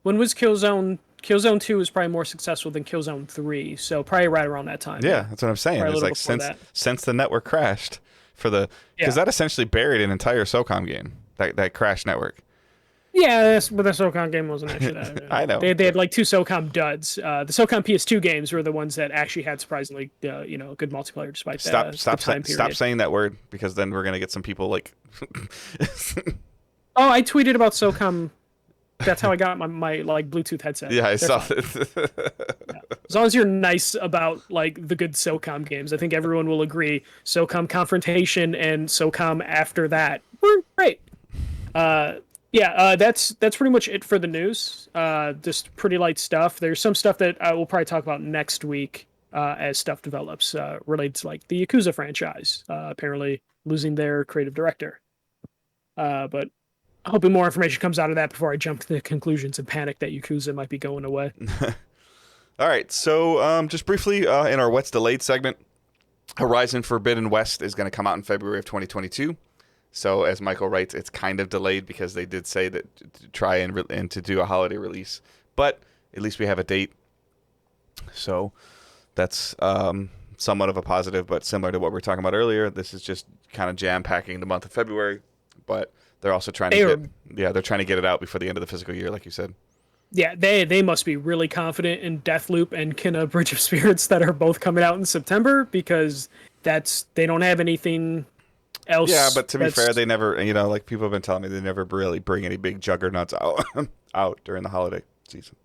S2: when was Killzone? Killzone 2 was probably more successful than Killzone 3, so probably right around that time.
S1: Yeah, that's what I'm saying.
S2: Probably a
S1: It's
S2: little
S1: like
S2: before
S1: since the network crashed for the because
S2: Yeah.
S1: that essentially buried an entire SOCOM game. That crashed network.
S2: Yeah, but the SOCOM game wasn't actually that.
S1: I know.
S2: They had like two SOCOM duds. The SOCOM PS2 games were the ones that actually had surprisingly, good multiplayer despite the time period.
S1: Stop saying that word because then we're gonna get some people like.
S2: Oh, I tweeted about SOCOM. That's how I got my like Bluetooth headset.
S1: Yeah, I
S2: They're
S1: saw
S2: fine.
S1: it.
S2: As long as you're nice about like the good SOCOM games, I think everyone will agree. SOCOM Confrontation and SOCOM after that were great. That's pretty much it for the news. Just pretty light stuff. There's some stuff that I will probably talk about next week as stuff develops related to like the Yakuza franchise. Apparently losing their creative director. But hoping more information comes out of that before I jump to the conclusions and panic that Yakuza might be going away.
S1: All right, so just briefly in our What's Delayed segment, Horizon Forbidden West is going to come out in February of 2022. So as Michael writes, it's kind of delayed because they did say that to try and to do a holiday release. But at least we have a date. So that's somewhat of a positive, but similar to what we were talking about earlier, this is just kind of jam-packing the month of February. But they're also trying to they're trying to get it out before the end of the fiscal year, like you said.
S2: Yeah, they must be really confident in Deathloop and Kena Bridge of Spirits that are both coming out in September because they don't have anything else.
S1: Yeah, but to be fair, they never, like people have been telling me they never really bring any big juggernauts out during the holiday season.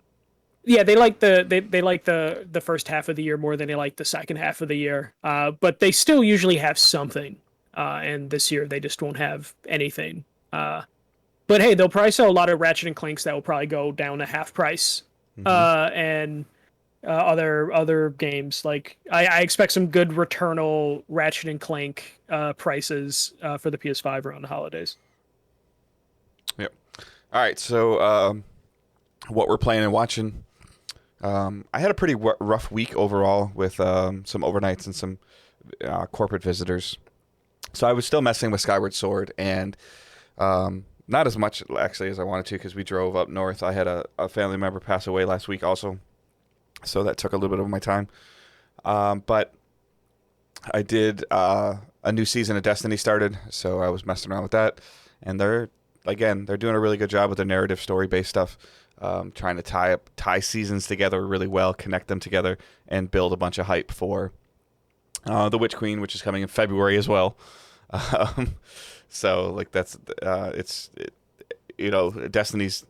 S2: Yeah, they like the first half of the year more than they like the second half of the year. But they still usually have something. And this year they just won't have anything. But hey, they'll probably sell a lot of Ratchet and Clanks that will probably go down to half price. And other games like I expect some good Returnal Ratchet and Clank prices for the PS5 around the holidays.
S1: Yep. All right, so what we're playing and watching. I had a pretty rough week overall with some overnights and some corporate visitors. So I was still messing with Skyward Sword and not as much actually as I wanted to because we drove up north. I had a family member pass away last week also. So that took a little bit of my time. But I did a new season of Destiny started, so I was messing around with that. And they're doing a really good job with the narrative story-based stuff, trying to tie seasons together really well, connect them together, and build a bunch of hype for The Witch Queen, which is coming in February as well. So like that's Destiny's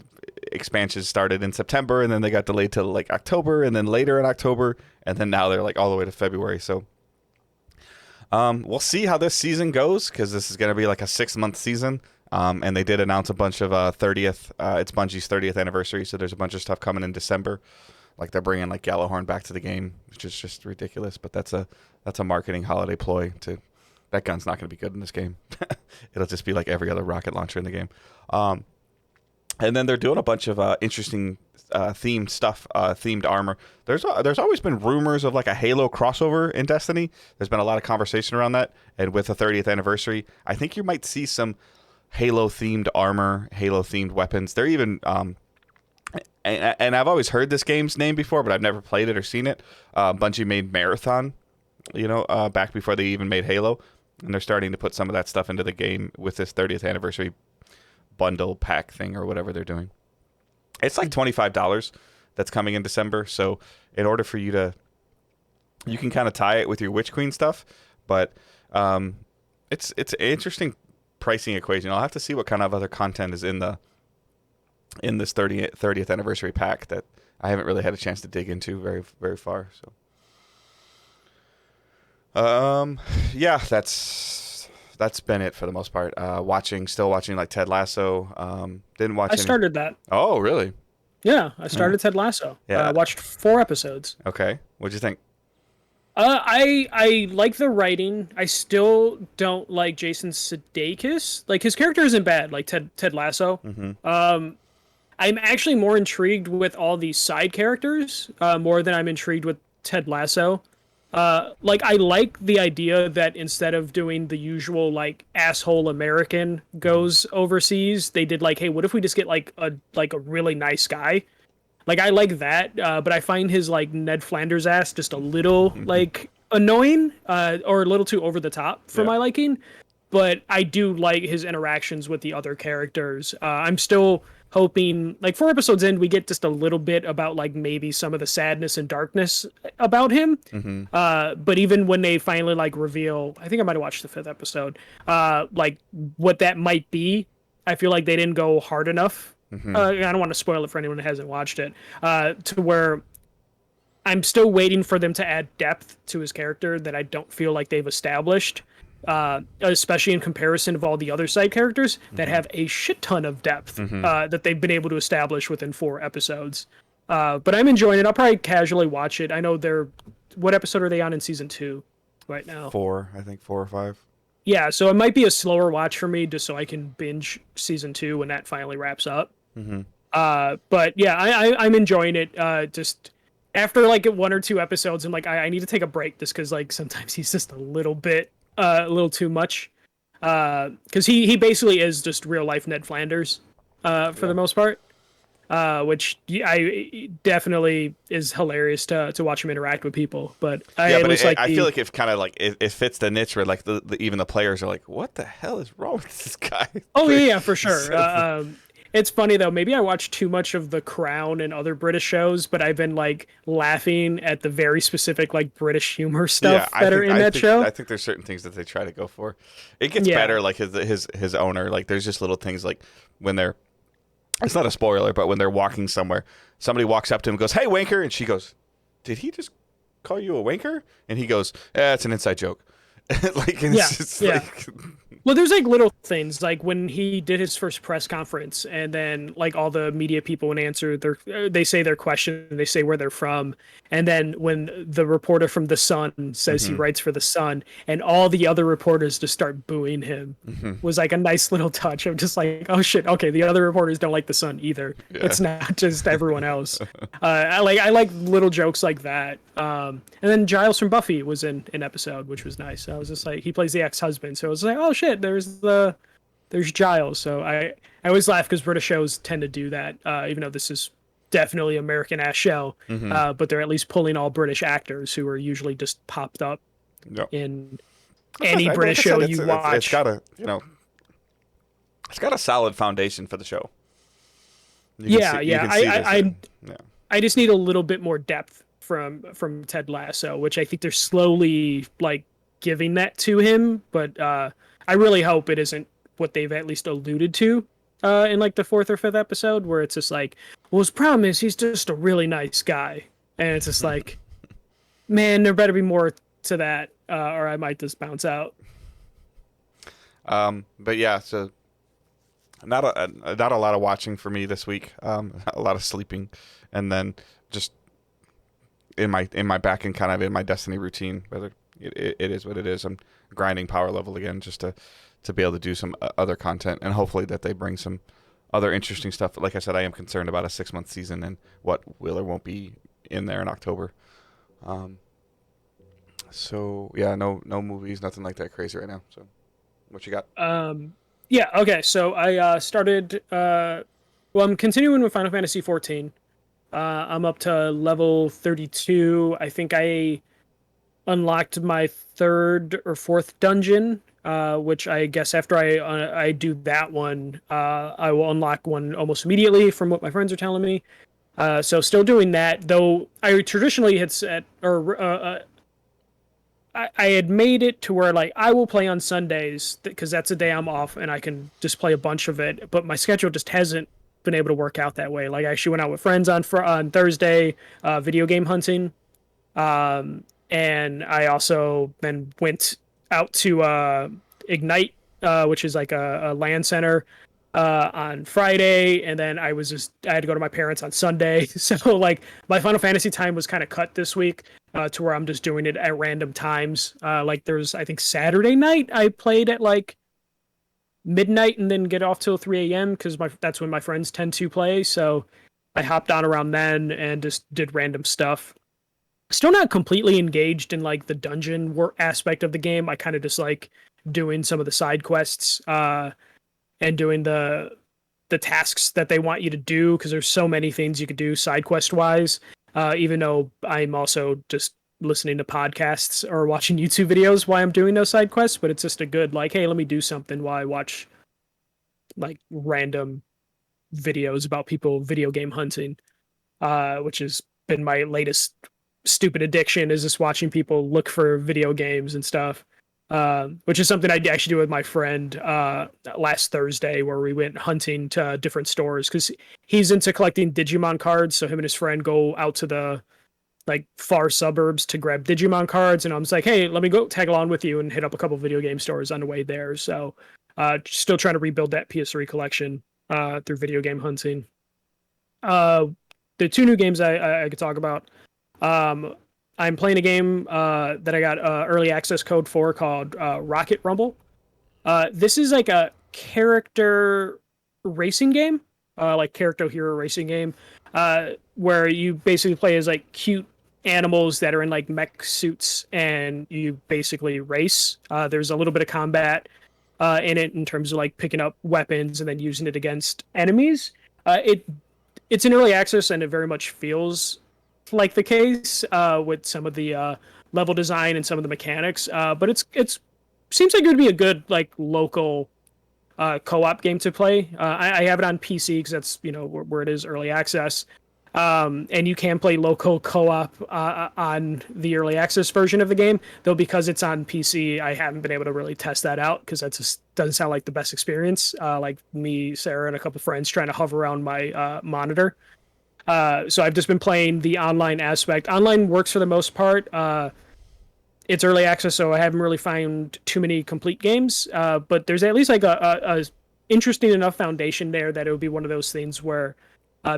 S1: expansions started in September and then they got delayed till like October and then later in October and then now they're like all the way to February. So we'll see how this season goes because this is going to be like a 6-month season. And they did announce a bunch of it's Bungie's 30th anniversary. So there's a bunch of stuff coming in December. Like they're bringing like Gjallarhorn back to the game, which is just ridiculous. But that's a marketing holiday ploy that gun's not going to be good in this game. It'll just be like every other rocket launcher in the game. And then they're doing a bunch of interesting themed stuff, themed armor. There's always been rumors of like a Halo crossover in Destiny. There's been a lot of conversation around that. And with the 30th anniversary, I think you might see some Halo-themed armor, Halo-themed weapons. They're even... and I've always heard this game's name before, but I've never played it or seen it. Bungie made Marathon, back before they even made Halo. and they're starting to put some of that stuff into the game with this 30th anniversary bundle pack thing or whatever they're doing. It's like $25 that's coming in December. So in order for you to, you can kind of tie it with your Witch Queen stuff, but it's an interesting pricing equation. I'll have to see what kind of other content is in this 30th anniversary pack that I haven't really had a chance to dig into very, very far. So yeah, that's been it for the most part. Still watching like Ted Lasso. Didn't watch
S2: I started that.
S1: Oh, really?
S2: Yeah, I started Ted Lasso.
S1: Yeah.
S2: I watched 4 episodes.
S1: Okay. What'd you think?
S2: I like the writing. I still don't like Jason Sudeikis. Like, his character isn't bad, like Ted Lasso.
S1: Mm-hmm.
S2: I'm actually more intrigued with all these side characters, more than I'm intrigued with Ted Lasso. Like, I like the idea that instead of doing the usual, like, asshole American goes overseas, they did, like, hey, what if we just get, like a really nice guy? Like, I like that, but I find his, like, Ned Flanders ass just a little, like, annoying, or a little too over the top for my liking. But I do like his interactions with the other characters. I'm still hoping, like, 4 episodes in, we get just a little bit about, like, maybe some of the sadness and darkness about him. But even when they finally, like, reveal, I think I might have watched the 5th episode, like, what that might be, I feel like they didn't go hard enough. I don't want to spoil it for anyone who hasn't watched it, to where I'm still waiting for them to add depth to his character that I don't feel like they've established, especially in comparison of all the other side characters that have a shit ton of depth that they've been able to establish within 4 episodes. But I'm enjoying it. I'll probably casually watch it. I know what episode are they on in season 2 right now?
S1: 4, I think 4 or 5.
S2: Yeah, so it might be a slower watch for me just so I can binge season 2 when that finally wraps up. But yeah, I'm enjoying it. Just after like 1 or 2 episodes, I'm like, I need to take a break just because like sometimes he's just a little too much. Because he basically is just real life Ned Flanders, for the most part. Which I definitely is hilarious to watch him interact with people. But I feel
S1: like it kind of like it fits the niche where like even the players are like, what the hell is wrong with this guy?
S2: Oh yeah, for sure. It's funny though. Maybe I watch too much of The Crown and other British shows, but I've been like laughing at the very specific like British humor stuff that show.
S1: I think there's certain things that they try to go for. It gets better. Like his owner. Like there's just little things like when they're. It's not a spoiler, but when they're walking somewhere, somebody walks up to him and goes, "Hey, wanker," and she goes, "Did he just call you a wanker?" And he goes, "It's an inside joke." Like, like.
S2: Well, there's like little things like when he did his first press conference, and then like all the media people would answer they say their question, they say where they're from, and then when the reporter from The Sun says he writes for The Sun, and all the other reporters just start booing him, was like a nice little touch. I'm just like, oh shit, okay, the other reporters don't like The Sun either. Yeah. It's not just everyone else. I like little jokes like that. And then Giles from Buffy was in an episode, which was nice. I was just like, he plays the ex-husband, so I was like, oh shit, there's Giles. So I always laugh because British shows tend to do that, even though this is definitely American ass show, but they're at least pulling all British actors who are usually just popped up in any British show you watch.
S1: It's got a solid foundation for the show.
S2: I just need a little bit more depth from Ted Lasso, which I think they're slowly like giving that to him, but I really hope it isn't what they've at least alluded to in like the 4th or 5th episode, where it's just like, well, his problem is he's just a really nice guy, and it's just like, man, there better be more to that, or I might just bounce out.
S1: But yeah, so not a lot of watching for me this week. A lot of sleeping, and then just in my back and kind of in my Destiny routine. Whether it is what it is, I'm grinding power level again just to be able to do some other content, and hopefully that they bring some other interesting stuff. Like I said, I am concerned about a 6-month season and what will or won't be in there in October. So yeah, no movies, nothing like that crazy right now. So what you got?
S2: Yeah, okay. So I started. I'm continuing with Final Fantasy 14. I'm up to level 32. I think I unlocked my 3rd or 4th dungeon which I guess after I do that one, I will unlock one almost immediately from what my friends are telling me. So still doing that, though I traditionally had set or I had made it to where like I will play on Sundays because that's a day I'm off and I can just play a bunch of it. But my schedule just hasn't been able to work out that way. Like I actually went out with friends on Thursday, video game hunting, and I also then went out to Ignite, which is like a LAN center, on Friday, and then I had to go to my parents on Sunday. So like my Final Fantasy time was kind of cut this week, to where I'm just doing it at random times. Like there's I think Saturday night I played at like midnight and then get off till 3 a.m. because that's when my friends tend to play. So I hopped on around then and just did random stuff. Still not completely engaged in like the dungeon work aspect of the game. I kind of just like doing some of the side quests, and doing the tasks that they want you to do because there's so many things you could do side quest wise. Even though I'm also just listening to podcasts or watching YouTube videos while I'm doing those side quests, but it's just a good like, hey, let me do something while I watch like random videos about people video game hunting, which has been my latest stupid addiction is just watching people look for video games and stuff. Which is something I actually do with my friend last Thursday, where we went hunting to different stores because he's into collecting Digimon cards. So him and his friend go out to the like far suburbs to grab Digimon cards, and I was like, "Hey, let me go tag along with you and hit up a couple video game stores on the way there." So, still trying to rebuild that PS3 collection through video game hunting. Uh, the two new games I could talk about. Um, I'm playing a game that I got early access code for called Rocket Rumble. This is like a character racing game, like character hero racing game, where you basically play as like cute animals that are in like mech suits and you basically race. There's a little bit of combat in it in terms of like picking up weapons and then using it against enemies. It's in early access and it very much feels like the case with some of the level design and some of the mechanics. But it's seems like it would be a good like local co-op game to play. I have it on PC because that's where it is early access. And you can play local co-op on the early access version of the game. Though because it's on PC, I haven't been able to really test that out because that just doesn't sound like the best experience. Like me, Sarah, and a couple friends trying to hover around my monitor. So I've just been playing the online aspect. Online works for the most part. It's early access, so I haven't really found too many complete games. But there's at least like a interesting enough foundation there that it would be one of those things where,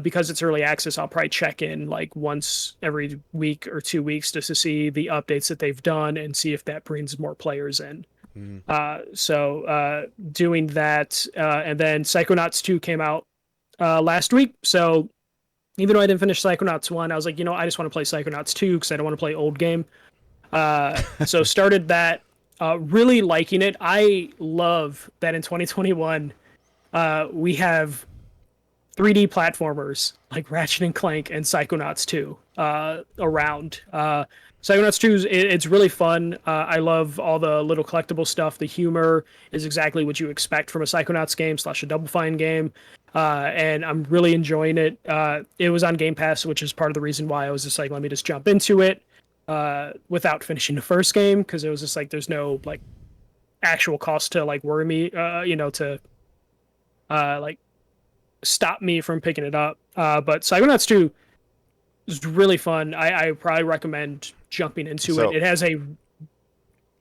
S2: because it's early access, I'll probably check in like once every week or 2 weeks just to see the updates that they've done and see if that brings more players in. So doing that, and then Psychonauts 2 came out last week, so even though I didn't finish Psychonauts 1, I was like, I just want to play Psychonauts 2 because I don't want to play old game. So started that, really liking it. I love that in 2021, we have 3D platformers like Ratchet and Clank and Psychonauts 2 around. Psychonauts 2, it's really fun. I love all the little collectible stuff. The humor is exactly what you expect from a Psychonauts game / a Double Fine game. And I'm really enjoying it. It was on Game Pass, which is part of the reason why I was just like, let me just jump into it without finishing the first game, because it was just like there's no like actual cost to like worry me, to like stop me from picking it up. But Psychonauts 2 is really fun. I probably recommend jumping into it. It has a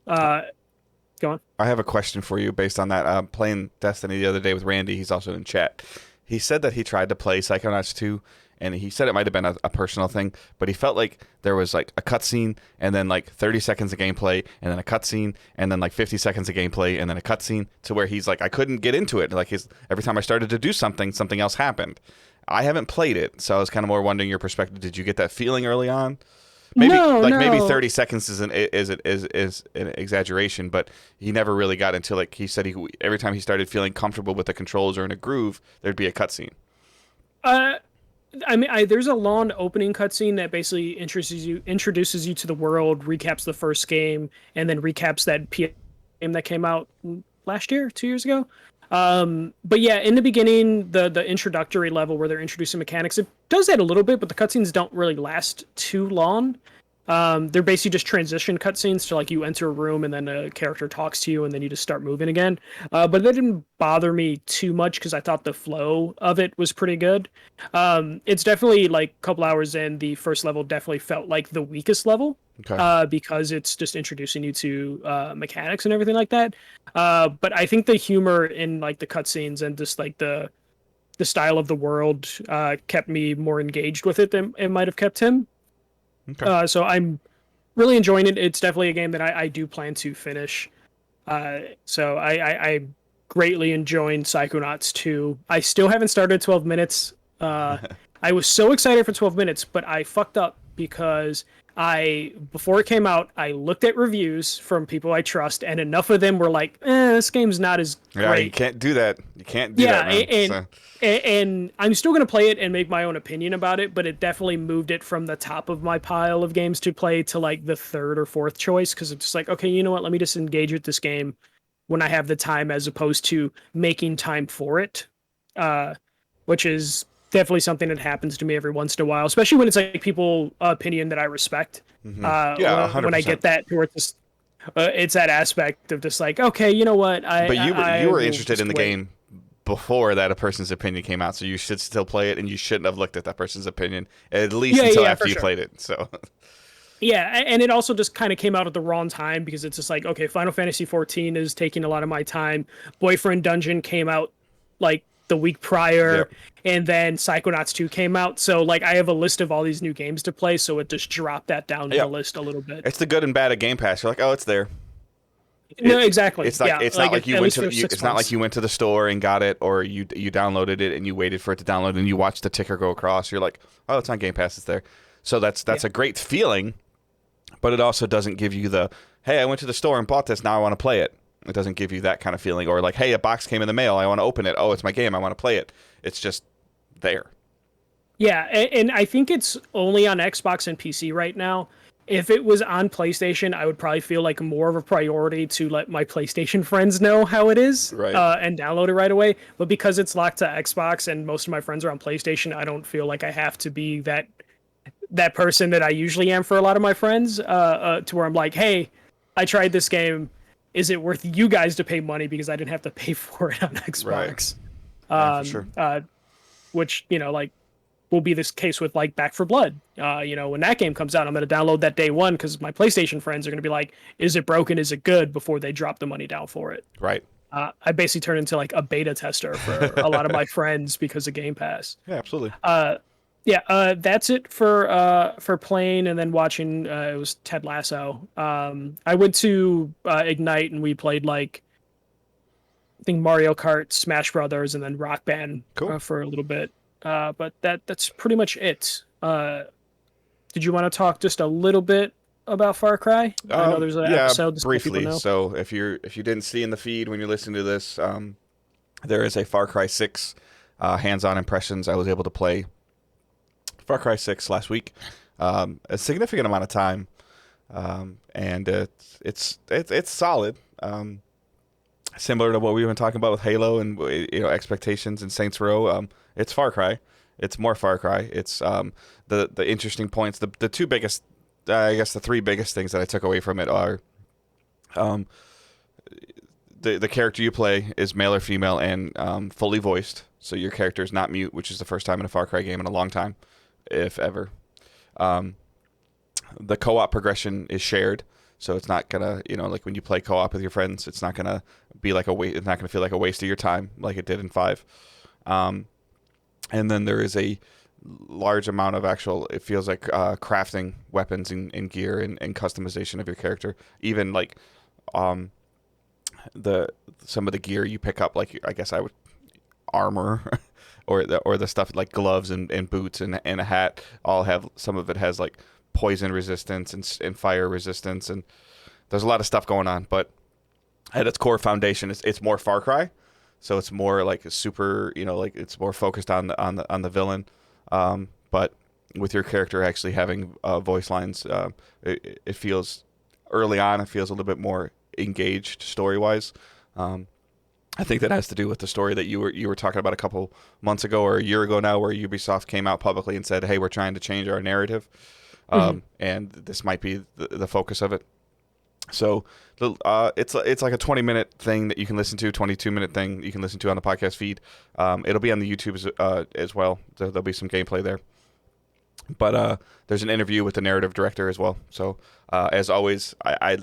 S2: go on.
S1: I have a question for you based on that. Playing Destiny the other day with Randy, he's also in chat. He said that he tried to play Psychonauts 2, and he said it might have been a personal thing, but he felt like there was like a cutscene, and then like 30 seconds of gameplay, and then a cutscene, and then like 50 seconds of gameplay, and then a cutscene, to where he's like, I couldn't get into it. Like every time I started to do something, something else happened. I haven't played it, so I was kind of more wondering your perspective. Did you get that feeling early on? Maybe maybe 30 seconds is an exaggeration, but he never really got into, like he said, every time he started feeling comfortable with the controls or in a groove, there'd be a cutscene.
S2: I mean, there's a long opening cutscene that basically introduces you to the world, recaps the first game, and then recaps that game that came out last year, 2 years ago. But yeah, in the beginning, the introductory level where they're introducing mechanics, it does that a little bit, but the cutscenes don't really last too long. They're basically just transition cutscenes to like you enter a room and then a character talks to you and then you just start moving again. But that didn't bother me too much because I thought the flow of it was pretty good. It's definitely like a couple hours in, the first level definitely felt like the weakest level.
S1: Okay.
S2: Because it's just introducing you to mechanics and everything like that. But I think the humor in like the cutscenes and just like the style of the world kept me more engaged with it than it might have kept him.
S1: Okay.
S2: So I'm really enjoying it. It's definitely a game that I do plan to finish. So I greatly enjoying Psychonauts 2. I still haven't started 12 minutes. I was so excited for 12 minutes, but I fucked up because before it came out, I looked at reviews from people I trust, and enough of them were like, this game's not as great.
S1: Yeah, you can't do that. You can't do that, man.
S2: And I'm still going to play it and make my own opinion about it, but it definitely moved it from the top of my pile of games to play to like the third or fourth choice, because it's just like, okay, you know what? Let me just engage with this game when I have the time as opposed to making time for it, which is definitely something that happens to me every once in a while, especially when it's like people opinion that I respect.
S1: Yeah,
S2: when I
S1: 100%.
S2: get that, where it's just, it's that aspect of just like, okay, you know what?
S1: But you were
S2: will
S1: interested
S2: just
S1: in the
S2: wait.
S1: game before that a person's opinion came out, so you should still play it, and you shouldn't have looked at that person's opinion at least until after
S2: For
S1: you
S2: sure.
S1: played it. So
S2: Yeah, and it also just kind of came out at the wrong time because it's just like, okay, Final Fantasy 14 is taking a lot of my time. Boyfriend Dungeon came out like the week
S1: yeah,
S2: prior, and then Psychonauts 2 came out. So like I have a list of all these new games to play, so it just dropped that down to
S1: yeah.
S2: the list a little bit.
S1: It's the good and bad of Game Pass. You're like, oh, it's there.
S2: No, exactly.
S1: It's like
S2: Yeah,
S1: it's not
S2: like
S1: like you
S2: at
S1: went
S2: least
S1: to
S2: for 6
S1: it's not like
S2: months.
S1: you went to the store and got it, or you downloaded it and you waited for it to download and you watched the ticker go across. You're like, oh, it's on Game Pass. It's there. So that's
S2: Yeah.
S1: a great feeling, but it also doesn't give you the, hey, I went to the store and bought this. Now I want to play it. It doesn't give you that kind of feeling. Or like, hey, a box came in the mail. I want to open it. Oh, it's my game. I want to play it. It's just there.
S2: Yeah, and I think it's only on Xbox and PC right now. If it was on PlayStation, I would probably feel like more of a priority to let my PlayStation friends know how it is,
S1: Right.
S2: and download it right away. But because it's locked to Xbox and most of my friends are on PlayStation, I don't feel like I have to be that person that I usually am for a lot of my friends. To where I'm like, hey, I tried this game. Is it worth you guys to pay money because I didn't have to pay for it on
S1: Right.
S2: Xbox?
S1: Yeah, for sure.
S2: Which like will be this case with like Back for Blood. When that game comes out, I'm going to download that day one because my PlayStation friends are going to be like, is it broken? Is it good? Before they drop the money down for it.
S1: Right.
S2: I basically turned into like a beta tester for a lot of my friends because of Game Pass.
S1: Yeah, absolutely.
S2: That's it for playing and then watching. It was Ted Lasso. I went to Ignite and we played like I think Mario Kart, Smash Brothers, and then Rock Band
S1: Cool.
S2: for a little bit. But that's pretty much it. Did you want to talk just a little bit about Far Cry? I know there's an
S1: Yeah,
S2: episode just so people
S1: briefly.
S2: know.
S1: So if you didn't see in the feed when you're listening to this, there is a Far Cry 6 hands-on impressions. I was able to play Far Cry 6 last week, a significant amount of time, and it's solid. Similar to what we've been talking about with Halo and expectations and Saints Row. It's Far Cry. It's more Far Cry. It's the interesting points. The two biggest, I guess, the three biggest things that I took away from it are, the character you play is male or female and fully voiced. So your character is not mute, which is the first time in a Far Cry game in a long time, if ever. The co-op progression is shared. So it's not gonna, like when you play co-op with your friends, it's not gonna be like it's not gonna feel like a waste of your time like it did in 5. And then there is a large amount of it feels like crafting weapons and gear and customization of your character. Even like some of the gear you pick up, like I guess I would armor or the stuff like gloves and boots and a hat, all have, some of it has like poison resistance and fire resistance, and there's a lot of stuff going on. But at its core foundation, it's more Far Cry, so it's more like super, like it's more focused on the villain, but with your character actually having voice lines, it feels early on, it feels a little bit more engaged story-wise. I think that has to do with the story that you were talking about a couple months ago or a year ago now, where Ubisoft came out publicly and said, "Hey, we're trying to change our narrative," and this might be the focus of it. So it's like a 20-minute thing that you can listen to, 22-minute thing you can listen to on the podcast feed. It'll be on the YouTube as well. There'll be some gameplay there. But there's an interview with the narrative director as well. So as always, I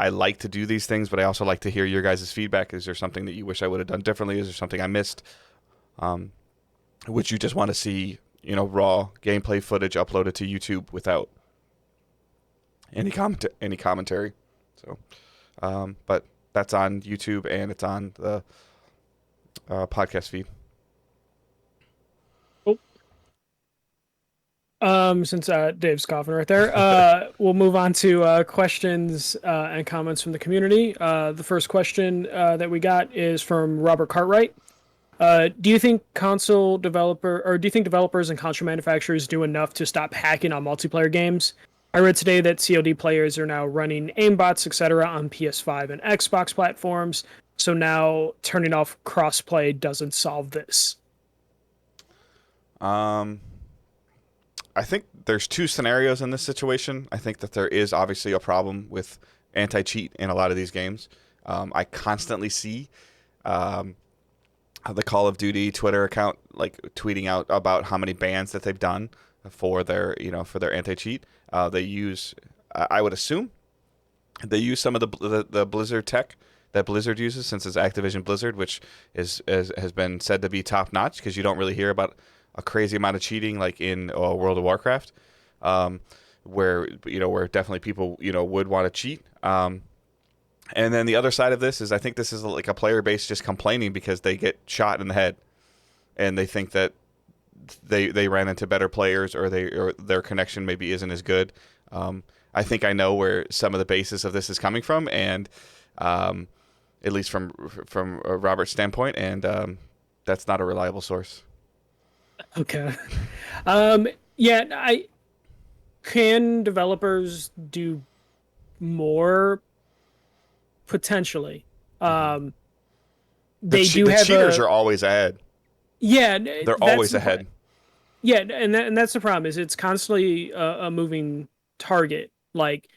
S1: like to do these things, but I also like to hear your guys' feedback. Is there something that you wish I would have done differently? Is there something I missed? Would you just want to see, raw gameplay footage uploaded to YouTube without any commentary? So, but that's on YouTube and it's on the podcast feed.
S2: Since Dave's coughing right there, we'll move on to questions and comments from the community. The first question that we got is from Robert Cartwright. Do you think developers and console manufacturers do enough to stop hacking on multiplayer games? I read today that COD players are now running aimbots, etc., on PS5 and Xbox platforms. So now turning off crossplay doesn't solve this.
S1: I think there's two scenarios in this situation. I think that there is obviously a problem with anti-cheat in a lot of these games. I constantly see the Call of Duty Twitter account like tweeting out about how many bans that they've done for their anti-cheat. They use, I would assume, they use some of the Blizzard tech that Blizzard uses, since it's Activision Blizzard, which has been said to be top notch, because you don't really hear about a crazy amount of cheating like in World of Warcraft, where definitely people would want to cheat. And then the other side of this is, I think this is like a player base just complaining because they get shot in the head, and they think that they ran into better players, or their connection maybe isn't as good. I think I know where some of the basis of this is coming from, and at least from Robert's standpoint, and that's not a reliable source.
S2: Okay. Can developers do more? Potentially. The
S1: cheaters are always ahead.
S2: Yeah,
S1: they're always ahead.
S2: Yeah, and that's the problem, is it's constantly a moving target. Like,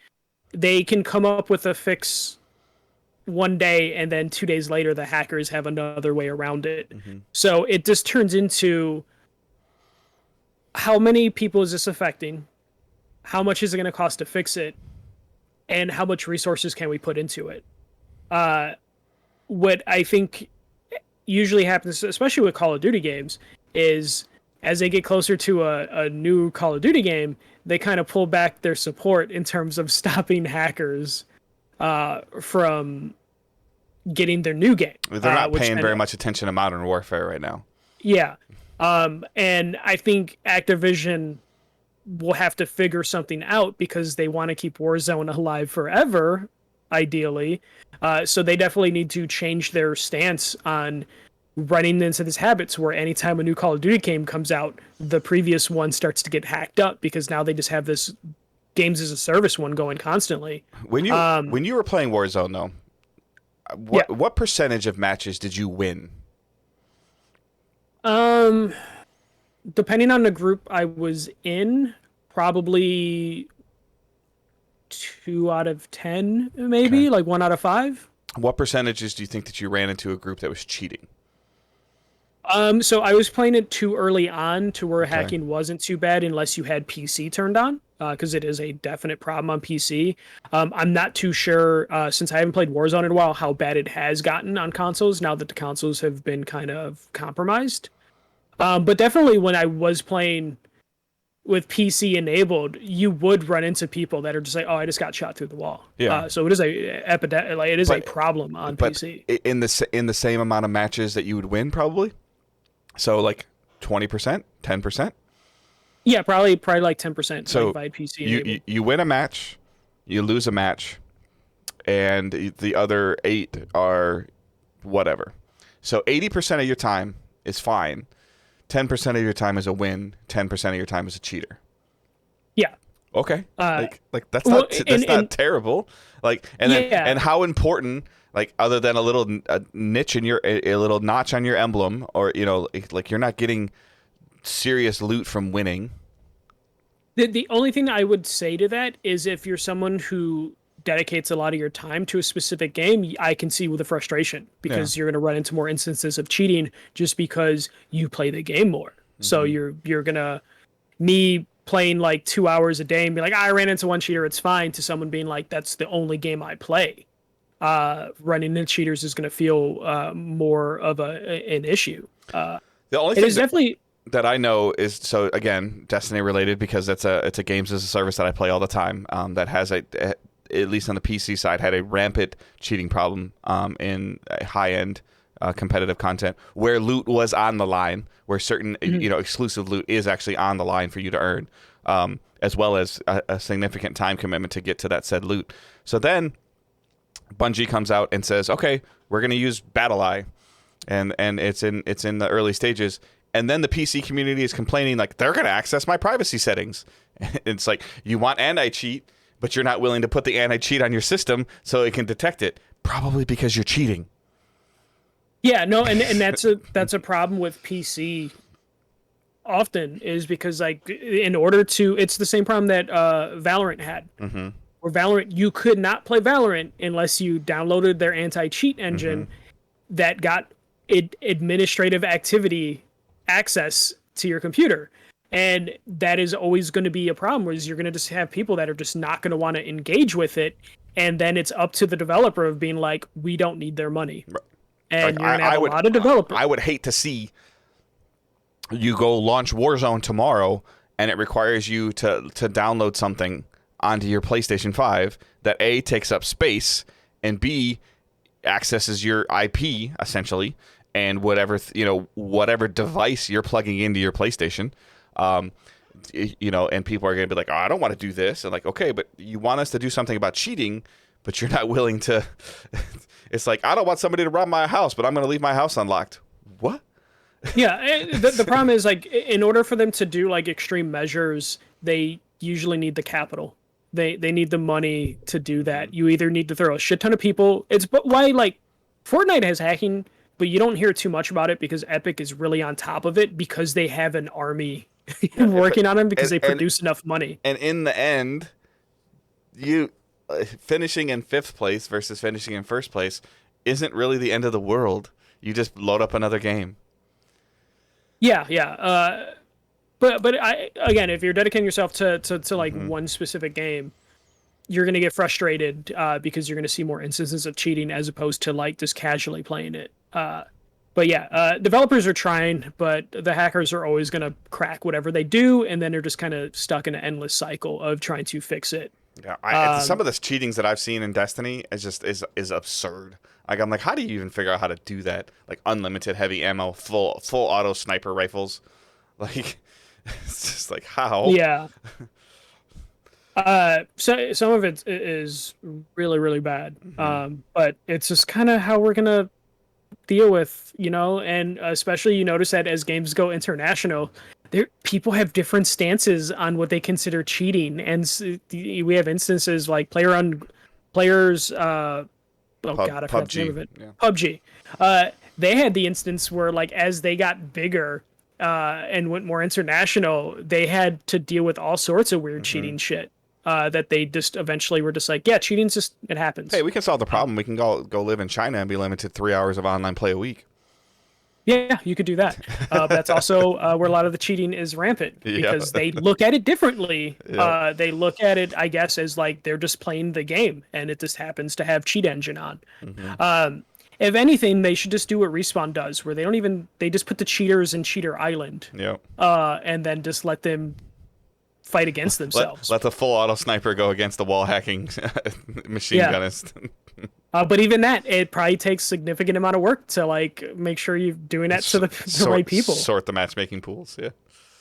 S2: they can come up with a fix one day, and then 2 days later the hackers have another way around it. Mm-hmm. So it just turns into, how many people is this affecting? How much is it going to cost to fix it? And how much resources can we put into it? What I think usually happens, especially with Call of Duty games, is as they get closer to a new Call of Duty game, they kind of pull back their support in terms of stopping hackers from getting their new game.
S1: They're not paying very much attention to Modern Warfare right now.
S2: Yeah. And I think Activision will have to figure something out, because they want to keep Warzone alive forever, ideally. So they definitely need to change their stance on running into this habits where anytime a new Call of Duty game comes out, the previous one starts to get hacked up, because now they just have this games as a service one going constantly.
S1: When you were playing Warzone, though, what percentage of matches did you win?
S2: Depending on the group I was in, probably 2 out of 10, maybe. Okay. Like 1 out of 5.
S1: What percentages do you think that you ran into a group that was cheating?
S2: So I was playing it too early on to where hacking wasn't too bad, unless you had PC turned on, because it is a definite problem on PC. I'm not too sure, since I haven't played Warzone in a while, how bad it has gotten on consoles now that the consoles have been kind of compromised. But definitely when I was playing with PC enabled, you would run into people that are just like, "Oh, I just got shot through the wall." Yeah. So it is a epidemic. Like, it is a problem on PC.
S1: In the same amount of matches that you would win, probably. So like 20%, 10%.
S2: Yeah, probably like 10%.
S1: So
S2: by PC
S1: you win a match, you lose a match, and the other 8 are whatever. So 80% of your time is fine. 10% of your time is a win. 10% of your time is a cheater.
S2: Yeah.
S1: Okay.
S2: Uh,
S1: Like that's
S2: well,
S1: not terrible. Like
S2: yeah,
S1: and how important, like other than a little niche in your a little notch on your emblem, or like you're not getting serious loot from winning.
S2: the only thing I would say to that is if you're someone who dedicates a lot of your time to a specific game, I can see with the frustration
S1: Yeah.
S2: because you're going to run into more instances of cheating just because you play the game more. So
S1: Hmm.
S2: you're gonna me playing like 2 hours a day and be like, I ran into one cheater, it's fine, to someone being like, that's the only game I play. Running into cheaters is going to feel more of an issue.
S1: The only
S2: It
S1: thing
S2: is definitely
S1: that I know is, so again, Destiny related, because it's a games as a service that I play all the time. That has at least on the PC side, had a rampant cheating problem in high end competitive content where loot was on the line, where certain
S2: mhm.
S1: exclusive loot is actually on the line for you to earn, as well as a significant time commitment to get to that said loot. So then Bungie comes out and says, okay, we're going to use BattleEye, and it's in the early stages. And then the PC community is complaining like they're going to access my privacy settings. It's like, you want anti-cheat, but you're not willing to put the anti-cheat on your system so it can detect it. Probably because you're cheating.
S2: Yeah, no, and that's a problem with PC often, is because like in order to, it's the same problem that Valorant had.
S1: Mm-hmm.
S2: Where Valorant, you could not play Valorant unless you downloaded their anti-cheat
S1: Mm-hmm.
S2: engine that got administrative activity access to your computer. And that is always going to be a problem, where you're going to just have people that are just not going to want to engage with it. And then it's up to the developer of being like, we don't need their money.
S1: Like
S2: And you're going to have a lot of developers.
S1: I would hate to see you go launch Warzone tomorrow and it requires you to download something onto your PlayStation 5 that A, takes up space, and B, accesses your IP essentially, and whatever device you're plugging into your PlayStation. And people are going to be like, oh, I don't want to do this. And like, okay, but you want us to do something about cheating, but you're not willing to. It's like, I don't want somebody to rob my house, but I'm going to leave my house unlocked. What?
S2: Yeah, the problem is like in order for them to do like extreme measures, they usually need the capital. They need the money to do that. You either need to throw a shit ton of people. It's but why like Fortnite has hacking, but you don't hear too much about it because Epic is really on top of it because they have an army working on them because they produce enough money.
S1: And in the end, you finishing in 5th place versus finishing in 1st place isn't really the end of the world. You just load up another game.
S2: Yeah, yeah. But I again, if you're dedicating yourself to like one specific game, you're gonna get frustrated because you're gonna see more instances of cheating as opposed to like just casually playing it. But yeah, developers are trying, but the hackers are always gonna crack whatever they do, and then they're just kind of stuck in an endless cycle of trying to fix it.
S1: Yeah, some of the cheatings that I've seen in Destiny is absurd. Like, I'm like, how do you even figure out how to do that? Like unlimited heavy ammo, full auto sniper rifles. Like, it's just like, how?
S2: Yeah. So some of it is really, really bad. But it's just kind of how we're gonna deal with, and especially you notice that as games go international, people have different stances on what they consider cheating, and we have instances like players. Oh God, I forgot the name of it.
S1: Yeah.
S2: PUBG. They had the instance where, like, as they got bigger and went more international, they had to deal with all sorts of weird cheating shit. That they just eventually were just like, yeah, cheating's just, it happens.
S1: Hey, we can solve the problem. We can go live in China and be limited 3 hours of online play a week.
S2: Yeah, you could do that. But that's also where a lot of the cheating is rampant because they look at it differently.
S1: Yeah.
S2: They look at it, I guess, as like they're just playing the game and it just happens to have cheat engine on. If anything, they should just do what Respawn does, where they just put the cheaters in Cheater Island.
S1: Yeah.
S2: And then just let them fight against themselves.
S1: Let the full auto sniper go against the wall hacking machine gunnist.
S2: But even that, it probably takes significant amount of work to like make sure you're doing that to the right people.
S1: Sort the matchmaking pools. Yeah.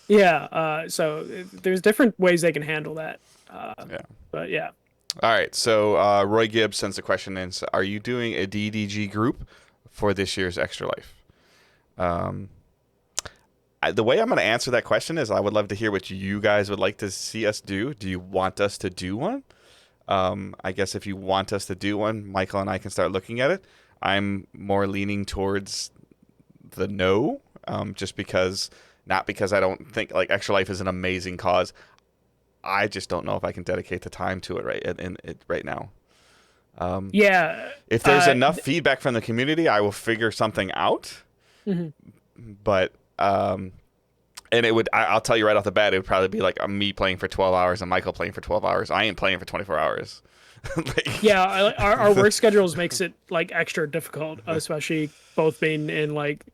S2: Yeah. So there's different ways they can handle that.
S1: Yeah.
S2: But yeah.
S1: All right. So Roy Gibbs sends a question in. So are you doing a DDG group for this year's Extra Life? The way I'm going to answer that question is I would love to hear what you guys would like to see us do. Do you want us to do one? I guess if you want us to do one, Michael and I can start looking at it. I'm more leaning towards the no, just because, not because I don't think like Extra Life is an amazing cause. I just don't know if I can dedicate the time to it right now.
S2: Yeah.
S1: If there's enough feedback from the community, I will figure something out.
S2: Mm-hmm.
S1: But and it would, I'll tell you right off the bat, it would probably be like me playing for 12 hours and Michael playing for 12 hours. I ain't playing for 24 hours. Like,
S2: yeah, our work schedules makes it like extra difficult, especially both being in like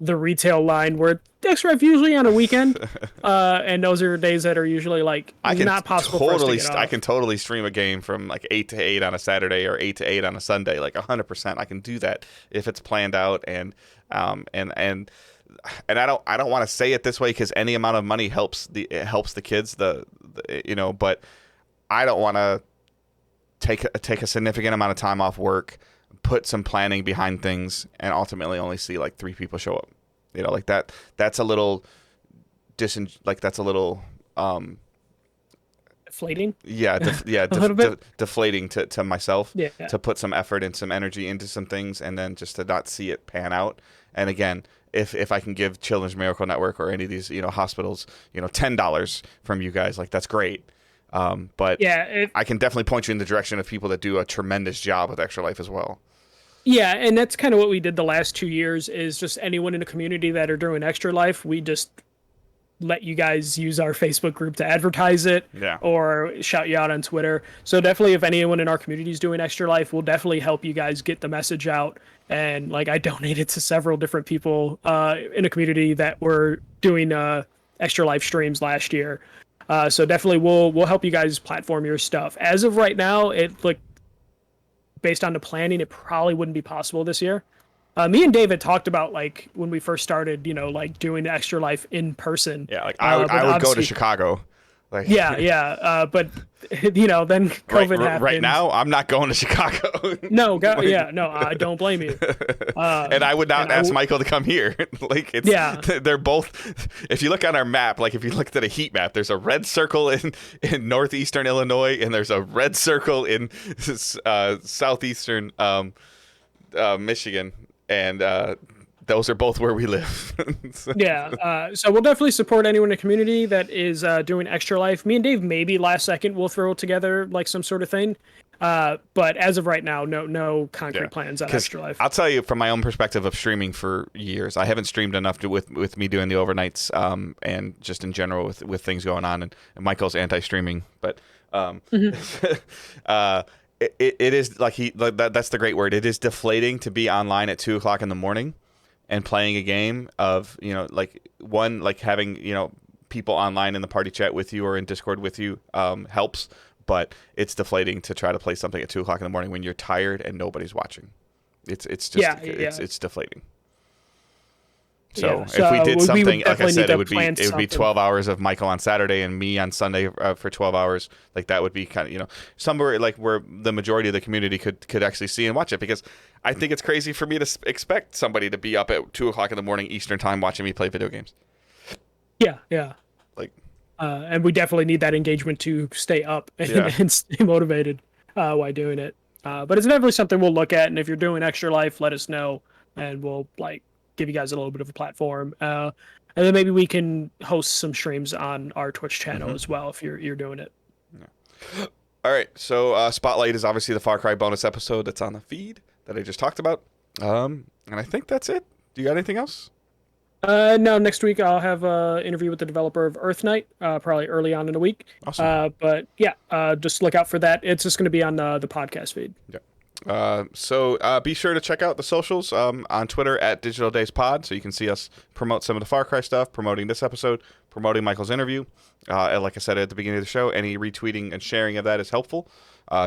S2: the retail line where Extra Life usually on a weekend, and those are days that are usually like not possible for us to get off.
S1: I can totally stream a game from like 8 to 8 on a Saturday or 8 to 8 on a Sunday, like 100%. I can do that if it's planned out, and I don't want to say it this way because any amount of money helps the kids, but I don't want to take a significant amount of time off work, put some planning behind things, and ultimately only see like 3 people show up. Like that. That's a little
S2: deflating.
S1: Yeah, deflating to myself.
S2: Yeah.
S1: To put some effort and some energy into some things, and then just to not see it pan out. And again, if I can give Children's Miracle Network or any of these hospitals $10 from you guys, like that's great. But yeah, I can definitely point you in the direction of people that do a tremendous job with Extra Life as well.
S2: Yeah, and that's kind of what we did the last 2 years is just anyone in the community that are doing Extra Life, we just let you guys use our Facebook group to advertise it or shout you out on Twitter. So definitely if anyone in our community is doing Extra Life, we'll definitely help you guys get the message out. And like I donated to several different people in a community that were doing Extra Life streams last year. So definitely we'll help you guys platform your stuff. As of right now, based on the planning, it probably wouldn't be possible this year. Me and David talked about like when we first started, like doing Extra Life in person.
S1: Yeah, like I would go to Chicago. Like
S2: but then COVID happened.
S1: Right now, I'm not going to Chicago.
S2: No, I don't blame you.
S1: And I would not ask Michael to come here. Like they're both. If you look on our map, like if you looked at a heat map, there's a red circle in northeastern Illinois, and there's a red circle in southeastern Michigan, and those are both where we live. So
S2: we'll definitely support anyone in the community that is doing Extra Life. Me and Dave maybe last second we'll throw together like some sort of thing. But as of right now, no concrete plans on Extra Life.
S1: I'll tell you from my own perspective of streaming for years, I haven't streamed enough with me doing the overnights and just in general with things going on. And Michael's anti-streaming, but it is that's the great word. It is deflating to be online at 2:00 in the morning and playing a game of, having, people online in the party chat with you or in Discord with you helps, but it's deflating to try to play something at 2:00 in the morning when you're tired and nobody's watching. It's just, it's deflating. So if we did something, like I said, it would be 12 hours of Michael on Saturday and me on Sunday for 12 hours. Like that would be kind of, somewhere like where the majority of the community could actually see and watch it, because I think it's crazy for me to expect somebody to be up at 2:00 in the morning Eastern time watching me play video games.
S2: Yeah.
S1: Like,
S2: and we definitely need that engagement to stay up and stay motivated while doing it. But it's definitely something we'll look at. And if you're doing Extra Life, let us know, and we'll give you guys a little bit of a platform. And then maybe we can host some streams on our Twitch channel as well if you're doing it.
S1: Yeah. All right. So Spotlight is obviously the Far Cry bonus episode that's on the feed that I just talked about. And I think that's it. Do you got anything else?
S2: No, next week I'll have an interview with the developer of Earth Night, probably early on in the week.
S1: Awesome.
S2: But just look out for that. It's just going to be on the podcast feed.
S1: Yeah. So be sure to check out the socials on Twitter at Digital Days Pod, so you can see us promote some of the Far Cry stuff, promoting this episode, promoting Michael's interview. And like I said at the beginning of the show, any retweeting and sharing of that is helpful,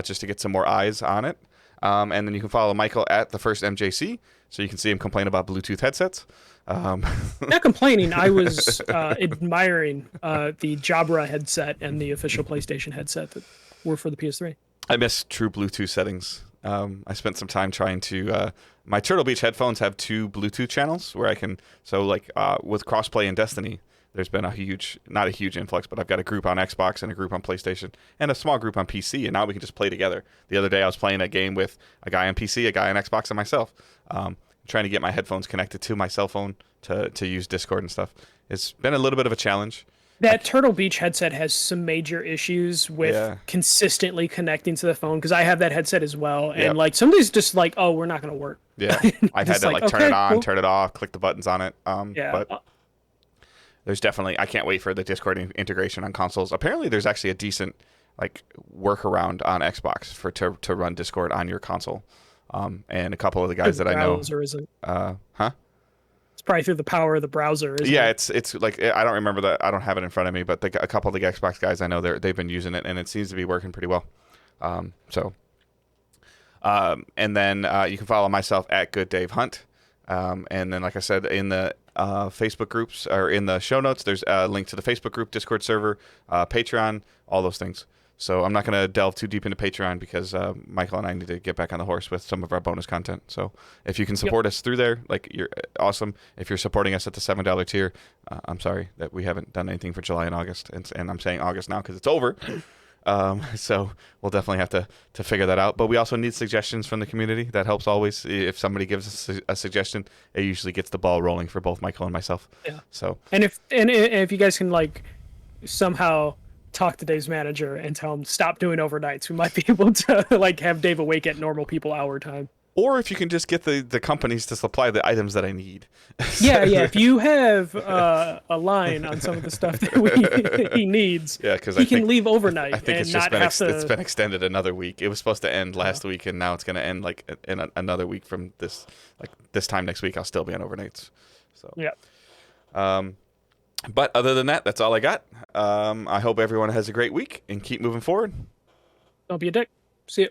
S1: just to get some more eyes on it. And then you can follow Michael at the first MJC, so you can see him complain about Bluetooth headsets.
S2: Not complaining. I was admiring the Jabra headset and the official PlayStation headset that were for the PS3.
S1: I miss true Bluetooth settings. I spent some time trying to. My Turtle Beach headphones have 2 Bluetooth channels where I can. So like with crossplay in Destiny, there's been not a huge influx, but I've got a group on Xbox and a group on PlayStation and a small group on PC, and now we can just play together. The other day I was playing a game with a guy on PC, a guy on Xbox, and myself. Trying to get my headphones connected to my cell phone to use Discord and stuff. It's been a little bit of a challenge.
S2: That Turtle Beach headset has some major issues with consistently connecting to the phone, because I have that headset as well, and like some days just like, oh, we're not going to work.
S1: Yeah, I've had to like turn it on, turn it off, click the buttons on it. But there's definitely, I can't wait for the Discord integration on consoles. Apparently, there's actually a decent like workaround on Xbox to run Discord on your console. And a couple of the guys that I know.
S2: Isn't.
S1: Huh?
S2: It's probably through the power of the browser. Isn't it?
S1: It's like I don't remember that. I don't have it in front of me, but a couple of the Xbox guys I know they've been using it, and it seems to be working pretty well. And then you can follow myself at Good Dave Hunt. And then, like I said, in the Facebook groups or in the show notes, there's a link to the Facebook group, Discord server, Patreon, all those things. So I'm not going to delve too deep into Patreon because Michael and I need to get back on the horse with some of our bonus content. So if you can support us through there, like, you're awesome. If you're supporting us at the $7 tier, I'm sorry that we haven't done anything for July and August. And I'm saying August now because it's over. So we'll definitely have to figure that out. But we also need suggestions from the community. That helps always. If somebody gives us a suggestion, it usually gets the ball rolling for both Michael and myself.
S2: Yeah.
S1: So
S2: and if you guys can like somehow talk to Dave's manager and tell him stop doing overnights, we might be able to like have Dave awake at normal people hour time.
S1: Or if you can just get the companies to supply the items that I need.
S2: Yeah. If you have a line on some of the stuff that he needs, because he can leave overnight.
S1: I think it's just been extended another week. It was supposed to end last week, and now it's going to end like in another week from this. Like this time next week, I'll still be on overnights. So
S2: yeah.
S1: But other than that, that's all I got. I hope everyone has a great week and keep moving forward.
S2: Don't be a dick. See you.